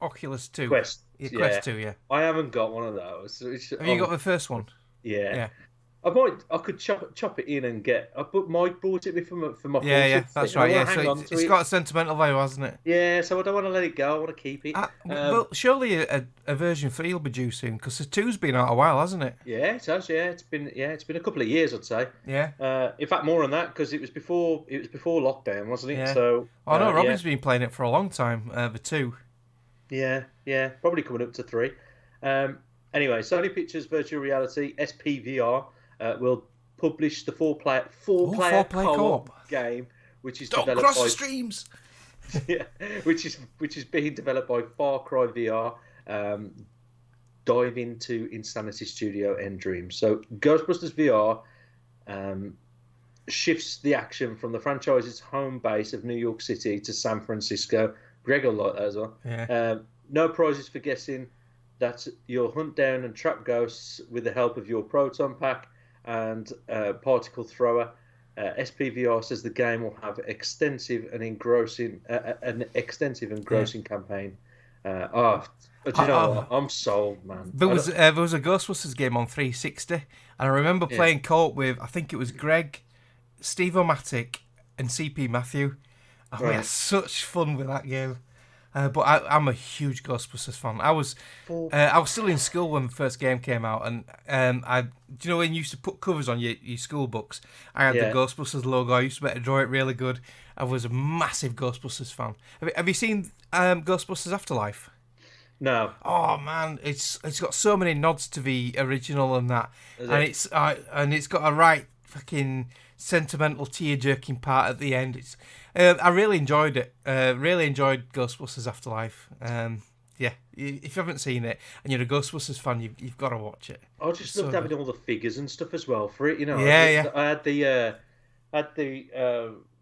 Oculus 2. Quest 2, yeah. I haven't got one of those. Have you got the first one? Yeah. I could chop it in and get. Mike bought it for my. Yeah, that's right. Yeah, so it's got a sentimental value, hasn't it? Yeah, so I don't want to let it go. I want to keep it. Well, surely a version 3 will be due soon because the 2's been out a while, hasn't it? Yeah, it has. Yeah, it's been a couple of years, I'd say. Yeah. In fact, more than that because it was before lockdown, wasn't it? Yeah. So. I know Robin's been playing it for a long time. The 2. Yeah, probably coming up to 3. Anyway, Sony Pictures Virtual Reality (SPVR) will publish the four-player co-op game, which is developed cross by the streams. Yeah, which is being developed by Far Cry VR. Dive into Insanity Studio and Dream. So Ghostbusters VR shifts the action from the franchise's home base of New York City to San Francisco. Greg will like that as well. Yeah. No prizes for guessing that you'll hunt down and trap ghosts with the help of your proton pack and particle thrower. SPVR says the game will have an extensive and engrossing campaign. Do you know what? I'm sold, man. There was a Ghostbusters game on 360, and I remember playing co-op with, I think it was Greg, Steve O'Matic, and CP Matthew. We had such fun with that game. But I'm a huge Ghostbusters fan. I was still in school when the first game came out, and do you know when you used to put covers on your school books? I had the Ghostbusters logo. I used to be able to draw it really good. I was a massive Ghostbusters fan. Have you seen Ghostbusters Afterlife? No. Oh man, it's got so many nods to the original and that, and it's got a right fucking sentimental tear-jerking part at the end. It's I really enjoyed it. Really enjoyed Ghostbusters Afterlife. If you haven't seen it and you're a Ghostbusters fan, you've got to watch it. I just loved having all the figures and stuff as well for it. You know. Yeah. I had the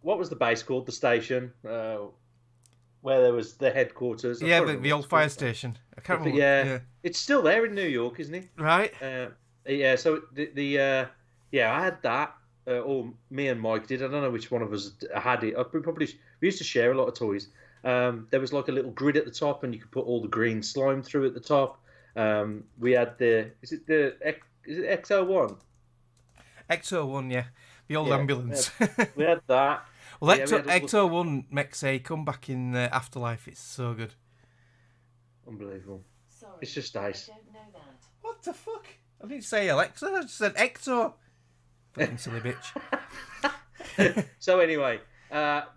what was the base called? The station where there was the headquarters. Yeah, the old fire station. I can't remember. Yeah, it's still there in New York, isn't it? Right. Yeah. So I had that. Or me and Mike did. I don't know which one of us had it. We used to share a lot of toys. There was like a little grid at the top, and you could put all the green slime through at the top. We had is it XO1? XO1, yeah, the old ambulance. We had that. Well, XO1 makes a comeback in Afterlife. It's so good. Unbelievable. Sorry, it's just nice. I don't know that. What the fuck? I didn't say Alexa. I just said XO. Fucking silly bitch. So anyway,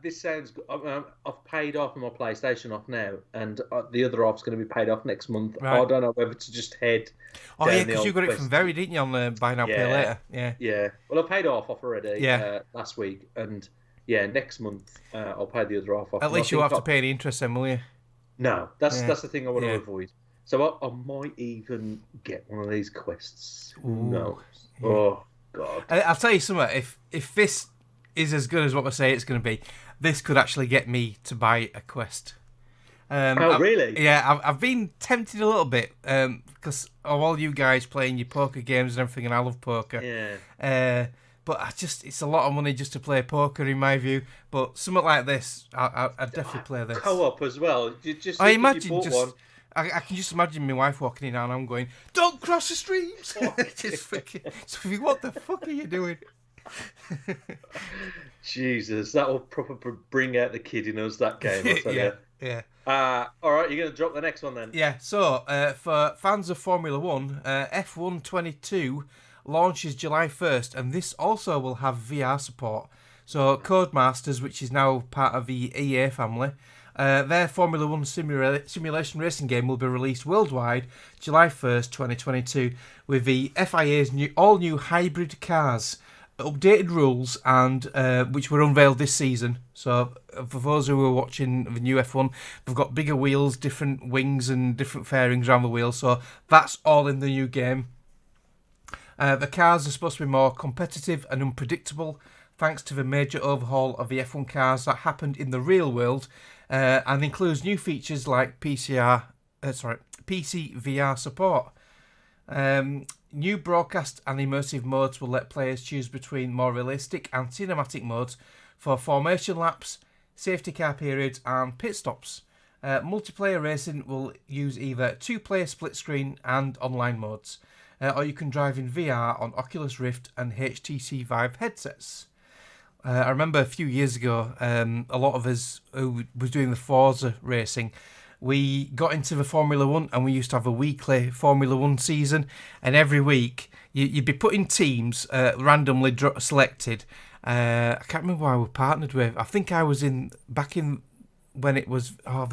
this sounds good. I've paid off my PlayStation off now, and the other off's going to be paid off next month. Right. I don't know whether to just head. Oh yeah, because you got it from Very, didn't you? On Buy Now Pay Later. Yeah. Yeah. Well, I paid off already. Yeah. Last week, and next month I'll pay the other off. At least you have to pay the interest, then, will you? No, that's the thing I want to avoid. So I might even get one of these quests. Who knows? Yeah. Oh. God. I'll tell you something. If this is as good as what we say it's going to be, this could actually get me to buy a Quest. Really? Yeah, I've been tempted a little bit because of all you guys playing your poker games and everything, and I love poker. Yeah. But it's a lot of money just to play poker in my view. But something like this, I'd definitely play this. Co-op as well. I imagine one. I can just imagine my wife walking in and I'm going, "Don't cross the streams!" Just freaking, so what the fuck are you doing? Jesus, that will probably bring out the kid in us, that game, I'll tell you. Yeah. All right, you're going to drop the next one then? Yeah, so for fans of Formula 1, F1 22 launches July 1st, and this also will have VR support. So Codemasters, which is now part of the EA family, their Formula 1 simulation racing game will be released worldwide July 1st, 2022, with the FIA's all-new hybrid cars, updated rules, and which were unveiled this season. So for those who are watching the new F1, they've got bigger wheels, different wings, and different fairings around the wheel. So that's all in the new game. The cars are supposed to be more competitive and unpredictable, thanks to the major overhaul of the F1 cars that happened in the real world, and includes new features like PC VR support. New broadcast and immersive modes will let players choose between more realistic and cinematic modes for formation laps, safety car periods, and pit stops. Multiplayer racing will use either two-player split screen and online modes, or you can drive in VR on Oculus Rift and HTC Vive headsets. I remember a few years ago, a lot of us who was doing the Forza racing, we got into the Formula 1 and we used to have a weekly Formula 1 season, and every week you'd be put in teams, randomly selected. I can't remember who I was partnered with. I think I was back in when it was I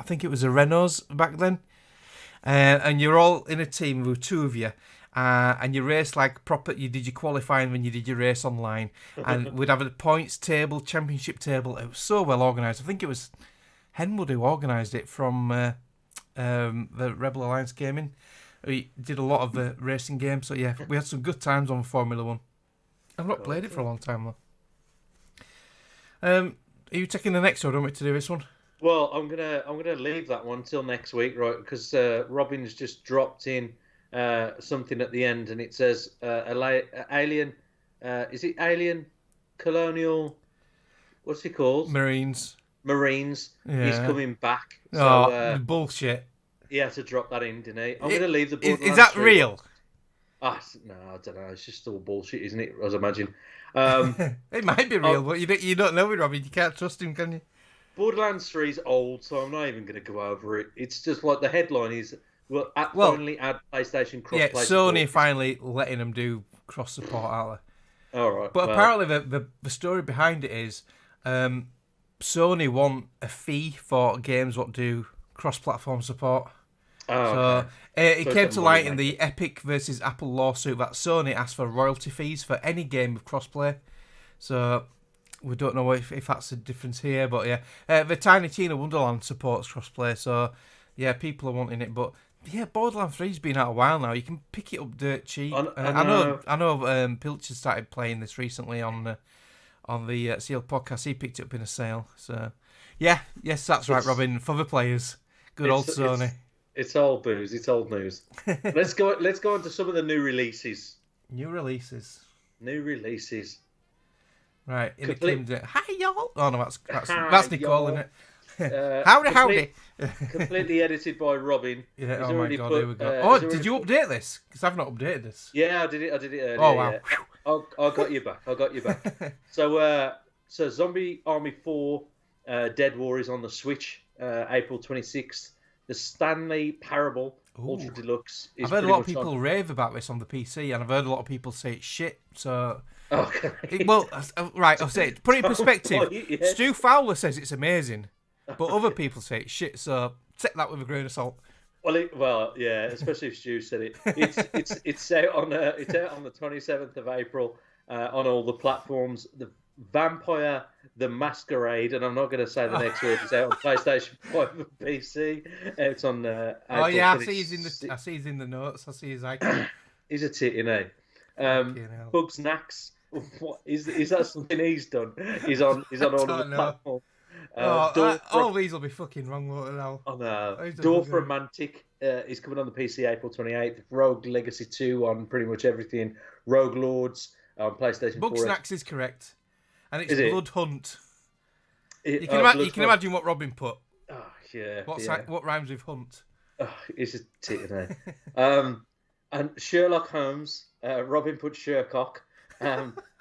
think it was a Renaults back then. And you're all in a team with two of you. And you race like proper. You did your qualifying when you did your race online, and we'd have a points table, championship table. It was so well organised. I think it was Henwood who organised it from the Rebel Alliance Gaming. He did a lot of the racing games. So yeah, we had some good times on Formula 1. I've not played it for a long time though. Are you taking the next one? Or do you want me to do this one? Well, I'm gonna leave that one till next week, right? Because Robin's just dropped in something at the end, and it says alien. Is it alien colonial? What's he called? Marines. Marines. Yeah. He's coming back. So Bullshit. he had to drop that in, didn't he? I'm gonna leave the. Is that real? No, I don't know. It's just all bullshit, isn't it? As I imagine. It might be real, but you don't know with Robin. You can't trust him, can you? Borderlands 3 is old, so I'm not even going to go over it. It's just like the headline is, finally add PlayStation cross-play. Yeah, Sony finally letting them do cross-support, aren't they? All right. But apparently the story behind it is Sony want a fee for games what do cross-platform support. Oh, it came to light in the Epic versus Apple lawsuit that Sony asked for royalty fees for any game with crossplay. So we don't know if that's a difference here, but yeah. The Tiny Tina Wonderland supports crossplay, so yeah, people are wanting it. But yeah, Borderlands 3's been out a while now. You can pick it up dirt cheap. I know Pilcher started playing this recently on the Seal podcast. He picked it up in a sale. So yeah, yes, that's right, Robin. For the players, good old Sony. It's old news. It's old news. Let's go on to some of the new releases. New releases. Right, in the Kingdom. Hi y'all. Oh no, that's Nicole, isn't it? Howdy. Completely edited by Robin. Yeah. Oh my god. Here we go. Did you update this? Because I've not updated this. Yeah, I did it earlier. Oh wow. Yeah. I got you back. So Zombie Army 4 Dead War is on the Switch, April 26th. The Stanley Parable Ultra Deluxe is. I've heard a lot of people rave about this on the PC, and I've heard a lot of people say it's shit. So, okay. Right, I'll say it. Put it in perspective. Yeah. Stu Fowler says it's amazing, but other people say it's shit. So take that with a grain of salt. Well, yeah, especially if Stu said it. It's out on the 27th of April on all the platforms. The Vampire the Masquerade, and I'm not going to say the next word. It's out on PlayStation 5 and PC. It's on. Oh yeah, I see he's in the notes. I see his icon. He's a tit, you know. Bugsnax. What is that? Something he's done? He's on all of the platforms. All these will be fucking wrong now. Oh no. Dwarf Romantic is coming on the PC April 28th. Rogue Legacy 2 on pretty much everything. Rogue Lords on PlayStation 4. Bugsnax is correct. And it's Blood Hunt. You can imagine what Robin put. Oh, yeah. What rhymes with hunt? Oh, it's a tit, isn't it? And Sherlock Holmes, Robin put Shercock.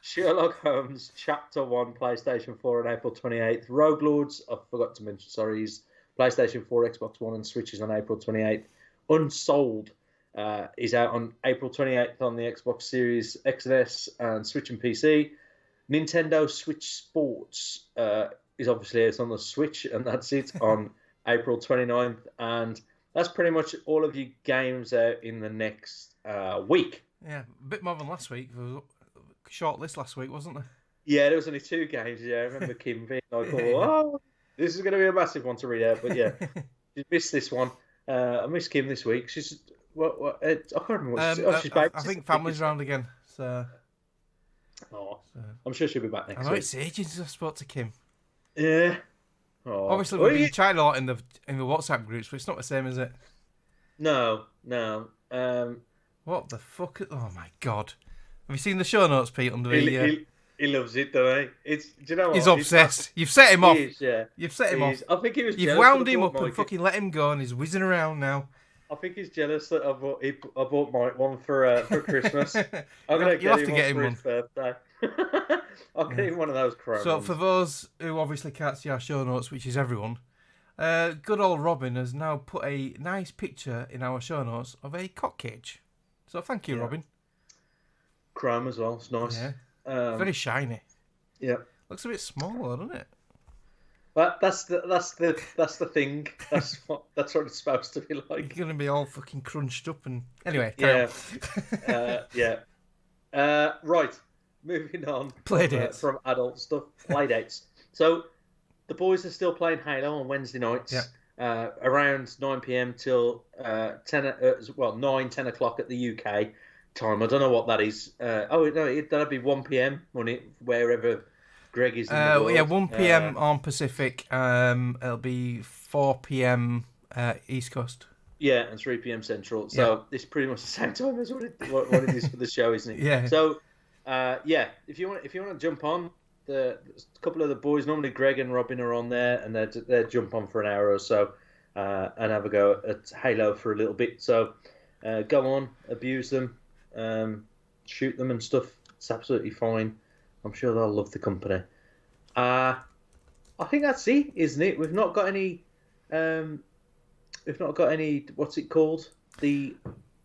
Sherlock Holmes Chapter 1, PlayStation 4 on April 28th. Rogue Lords, I forgot to mention, sorry, is PlayStation 4, Xbox One and Switches on April 28th. Unsold is out on April 28th on the Xbox Series X and S and Switch and PC. Nintendo Switch Sports is obviously it's on the Switch, and that's it on April 29th. And that's pretty much all of your games out in the next week. Yeah, a bit more than last week. There was a short list last week, wasn't there? Yeah, there was only 2 games. Yeah, I remember Kim being like, "Oh, this is going to be a massive one to read out." But yeah, you missed this one. I missed Kim this week. She's I can't remember what she's back. I think family's round again. So. I'm sure she'll be back next week. I know it's ages since I spoke to Kim. Yeah. Obviously, we've been chatting a lot in the WhatsApp groups, but it's not the same, is it? No. What the fuck? Oh my god! Have you seen the show notes, Pete? Under he loves it, doesn't he? Do you know what? He's obsessed. You've set him off. Yeah. You've set him off. I think he was. You've wound him up and fucking let him go, and he's whizzing around now. I think he's jealous that I bought Mike one for Christmas. I'm gonna get him for one his birthday. I'll get him one of those Chrome So ones. for those who obviously can't see our show notes, which is everyone, good old Robin has now put a nice picture in our show notes of a cock cage. So thank you, Robin. Chrome as well. It's nice. Yeah. Very shiny. Yeah. Looks a bit small, doesn't it? But that's the thing. That's what it's supposed to be like. You're gonna be all fucking crunched up and anyway. Right. Moving on. Playdates from adult stuff. Playdates. So the boys are still playing Halo on Wednesday nights. Yeah. Around 9 p.m. till 10 o'clock at the UK time. I don't know what that is. That'd be 1 p.m. wherever Greg is in the world. Yeah, 1 p.m. on Pacific. It'll be 4 p.m. East Coast. Yeah, and 3 p.m. Central. So it's pretty much the same time as what it is for the show, isn't it? Yeah. So, if you want to jump on, a couple of the boys, normally Greg and Robin are on there, and they jump on for an hour or so, and have a go at Halo for a little bit. So, go on, abuse them, shoot them and stuff. It's absolutely fine. I'm sure they'll love the company. I think that's it, isn't it? We've not got any. What's it called? The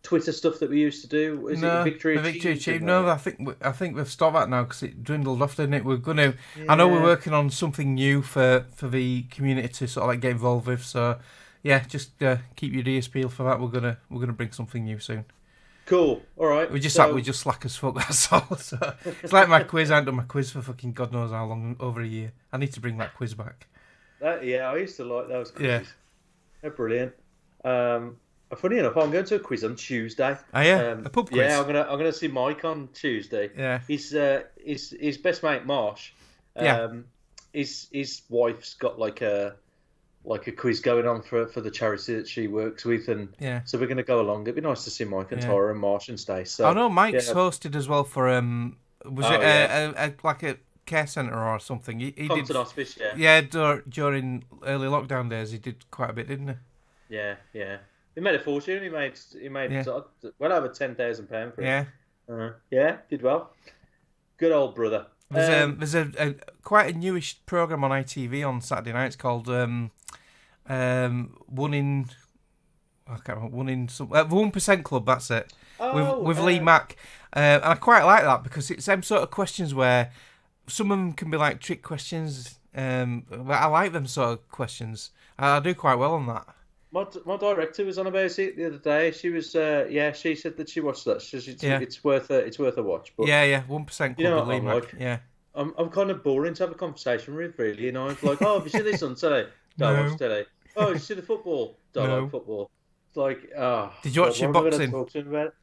Twitter stuff that we used to do. Is it Victory Achieved? No, I think we've stopped that now because it dwindled off, didn't it? We're gonna. Yeah. I know we're working on something new for the community to sort of like get involved with. So yeah, just keep your ears peeled for that. We're gonna bring something new soon. Cool. All right. We just slack as fuck. That's all. So it's like my quiz. I haven't done my quiz for fucking God knows how long, over a year. I need to bring that quiz back. I used to like those quizzes. Yeah. They're brilliant. Funny enough, I'm going to a quiz on Tuesday. Oh yeah, a pub quiz. Yeah, I'm gonna see Mike on Tuesday. Yeah. His best mate Marsh. His wife's got like a quiz going on for the charity that she works with, and so we're gonna go along. It'd be nice to see Mike and Tara and Marsh and Stace. So I know Mike's hosted as well for like a care centre or something. He did hospice, during early lockdown days. He did quite a bit, didn't he? Yeah. He made a fortune. He made well over £10,000 for it. Yeah. Did well. Good old brother. There's a quite a newish program on ITV on Saturday nights called the 1% Club. That's it. With Lee Mack, and I quite like that because it's them sort of questions where some of them can be like trick questions. But I like them sort of questions. I do quite well on that. My director was on about it the other day. She was, she said that she watched that. It's worth a watch. But, 1% Club. You know what Lee I'm Mack. like? Yeah. I'm kind of boring to have a conversation with, really. You know, I'm like, have you seen this on telly? Don't watch telly. Oh, you see the football? Don't like football. It's like, Did you watch your boxing? Talk to him about it?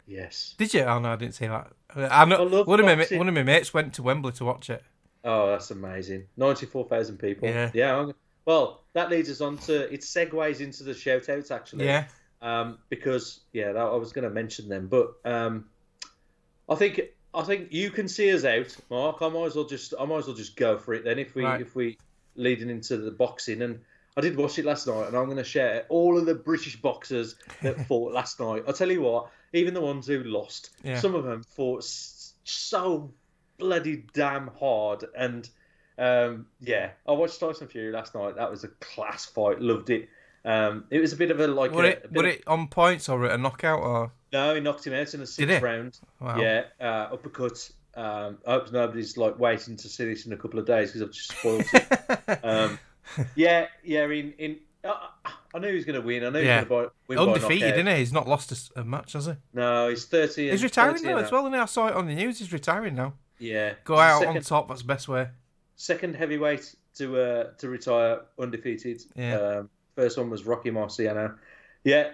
Yes. Did you? Oh no, I didn't see that. I know one of my mates went to Wembley to watch it. Oh, that's amazing! 94,000 people. Yeah. Well, that leads us on to it segues into the shout outs actually. Yeah. Because I was going to mention them, but I think you can see us out, Mark. I might as well just go for it then. If we leading into the boxing, and I did watch it last night, and I'm going to share all of the British boxers that fought last night. I'll tell you what, even the ones who lost, some of them fought so bloody damn hard, and. I watched Tyson Fury last night. That was a class fight. Loved it. It was a bit of a like. Was it on points or a knockout or? No, he knocked him out in the 6th round. Wow. Yeah, uppercut. I hope nobody's like waiting to see this in a couple of days because I've just spoiled it. I knew he was going to win. I knew he was going to win undefeated, by knockout. Isn't he? He's not lost a match, has he? No, he's 30. He's retiring now as well, isn't he? I saw it on the news. He's retiring now. Yeah. Go out on top. That's the best way. Second heavyweight to retire undefeated. Yeah. First one was Rocky Marciano. Yeah.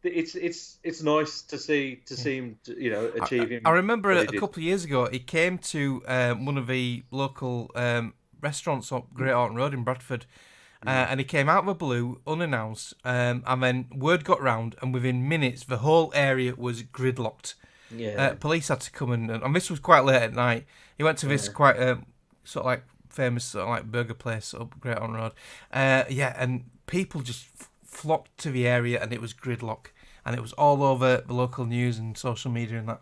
It's nice to see him achieving. I remember a couple of years ago he came to one of the local restaurants up Great Orton Road in Bradford, and he came out of the blue unannounced, and then word got round, and within minutes the whole area was gridlocked. Yeah. Police had to come and this was quite late at night. He went to this quite sort of like famous sort of like burger place up Great Orton Road. And people just flocked to the area, and it was gridlock, and it was all over the local news and social media and that.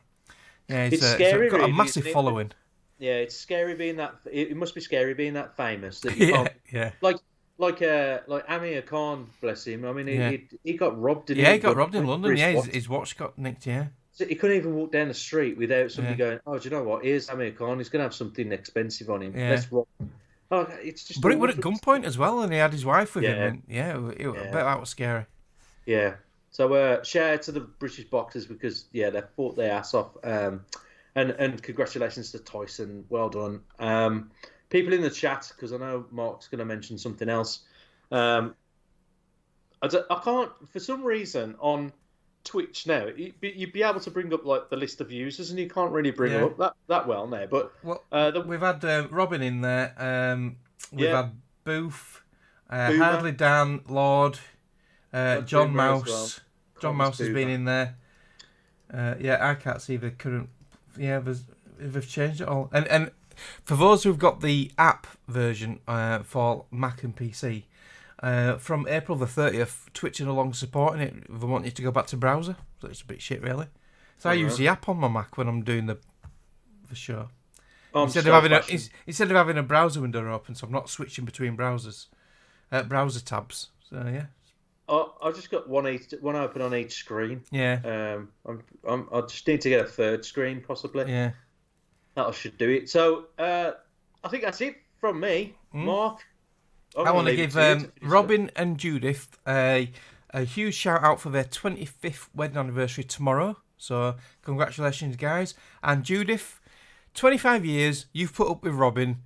Yeah, it's scary. It's got a massive following. Yeah, it's scary being that. It must be scary being that famous that you can't. Like Amir Khan, bless him. I mean, he got robbed. Didn't he? He got robbed in London. Yeah, his watch got nicked. Yeah. So he couldn't even walk down the street without somebody going, "Oh, do you know what? Here's Amir Khan. He's going to have something expensive on him. Let's rob." Oh, it's just. But it was at gunpoint as well, and he had his wife with him. And, I bet that was scary. Yeah. So shout out to the British boxers because they fought their ass off. And congratulations to Tyson. Well done. People in the chat, because I know Mark's going to mention something else. I can't, for some reason, on Twitch now, you'd be able to bring up like the list of users, and you can't really bring them up that well now. But we've had Robin in there. We've had Booth, Hardly Dan, Lord, John Mouse. Well. John Mouse has been in there. I can't see the current. Yeah, they've changed it all. And for those who've got the app version for Mac and PC, from April the 30th, Twitch are no longer supporting it. They want you to go back to browser. So it's a bit shit, really. So I use the app on my Mac when I'm doing the show. Instead of having a browser window open, so I'm not switching between browser tabs. So yeah. I just got one open on each screen. Yeah. I just need to get a third screen possibly. Yeah. That should do it. So I think that's it from me, Mark. I want to give Robin and Judith a huge shout out for their 25th wedding anniversary tomorrow. So congratulations, guys. And Judith, 25 years you've put up with Robin.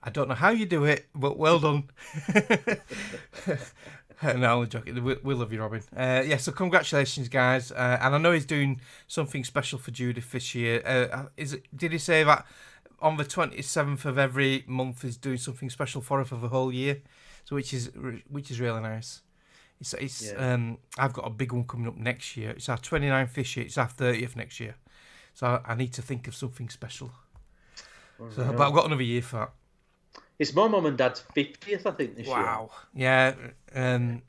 I don't know how you do it, but well done. No, I'm joking. We love you, Robin. So congratulations, guys. And I know he's doing something special for Judith this year. Did he say that on the 27th of every month he's doing something special for her for the whole year? So which is really nice. I've got a big one coming up next year. It's our 29th this year. It's our 30th next year. So I need to think of something special. But I've got another year for that. It's my mum and dad's 50th, I think, this year. Wow. Yeah. I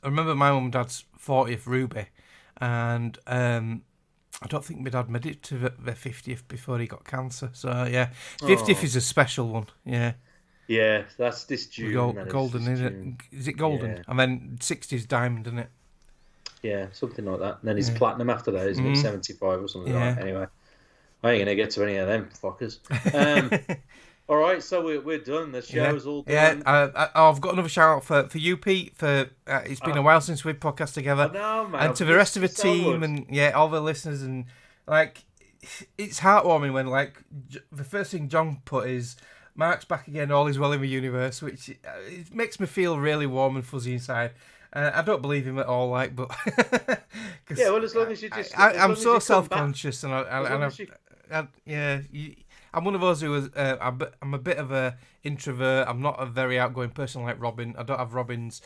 remember my mum and dad's 40th Ruby, and I don't think my dad made it to their 50th before he got cancer. So, yeah. 50th is a special one. Yeah. Yeah, that's this June. Golden, isn't it? Is it golden? Yeah. And then 60's diamond, isn't it? Yeah, something like that. And then it's platinum after that, isn't it? 75 or something like that. Anyway, I ain't going to get to any of them fuckers. All right, so we're done. The show's all done. Yeah, I've got another shout out for you, Pete. It's been a while since we've podcast together. I know, man. And to the rest of the team and all the listeners, and it's heartwarming when the first thing John put is Mark's back again. All is well in the universe, which it makes me feel really warm and fuzzy inside. I don't believe him at all, but well, as long as you just, I'm so self-conscious, and I'm one of those who is. I'm a bit of a introvert. I'm not a very outgoing person like Robin. I don't have Robin's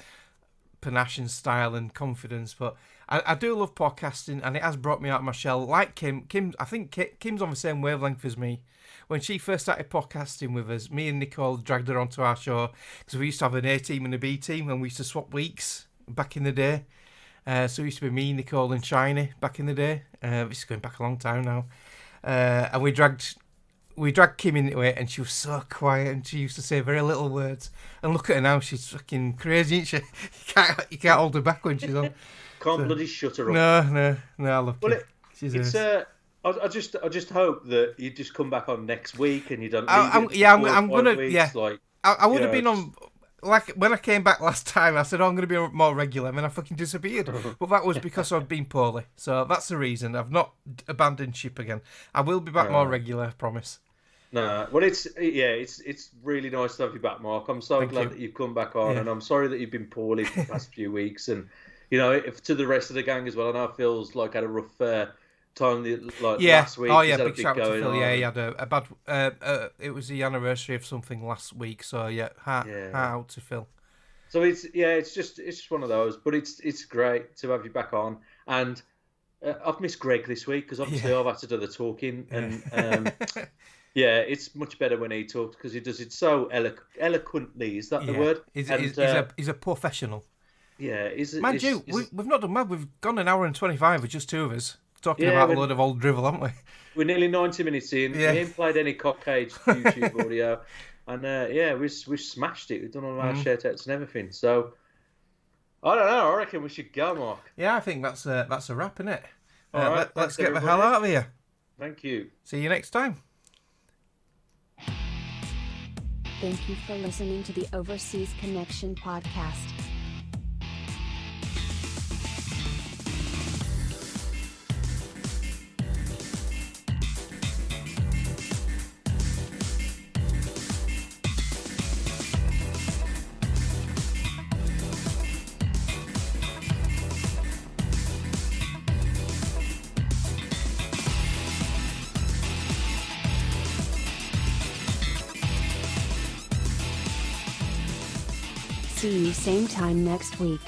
panache and style and confidence, but I do love podcasting, and it has brought me out of my shell. Like Kim, I think Kim's on the same wavelength as me. When she first started podcasting with us, me and Nicole dragged her onto our show because we used to have an A team and a B team, and we used to swap weeks back in the day. So it used to be me, Nicole, and Shiny back in the day. This is going back a long time now, and we dragged Kim into it, and she was so quiet, and she used to say very little words. And look at her now; she's fucking crazy, isn't she? You can't hold her back when she's on. Can't bloody shut her up. No, I love Kim. I just hope that you just come back on next week and you don't. I'm gonna. I would have been on. When I came back last time, I said, I'm going to be more regular, and then I fucking disappeared. But that was because I've been poorly. So that's the reason. I've not abandoned ship again. I will be back more regular, I promise. No, well, it's really nice to have you back, Mark. I'm so glad that you've come back on, and I'm sorry that you've been poorly for the past few weeks. And, to the rest of the gang as well, I know it feels like I had a rough time last week. Big shout out to Phil. Yeah, he had a bad. It was the anniversary of something last week, so heart out to Phil. So it's just one of those, but it's great to have you back on, and I've missed Greg this week because obviously I've had to do the talking, and it's much better when he talks because he does it so eloquently. Is that the word? He's a professional. Yeah, we've not done bad. We've gone an hour and 25 with just two of us. Talking about a load of old drivel, haven't we? We're nearly 90 minutes in. We ain't played any cockcage YouTube audio. And we've smashed it. We've done all our shout-outs and everything. So, I don't know. I reckon we should go, Mark. Yeah, I think that's a wrap, isn't it? All right, let's get the hell out of here. Thank you. See you next time. Thank you for listening to the Overseas Connection podcast. See you same time next week.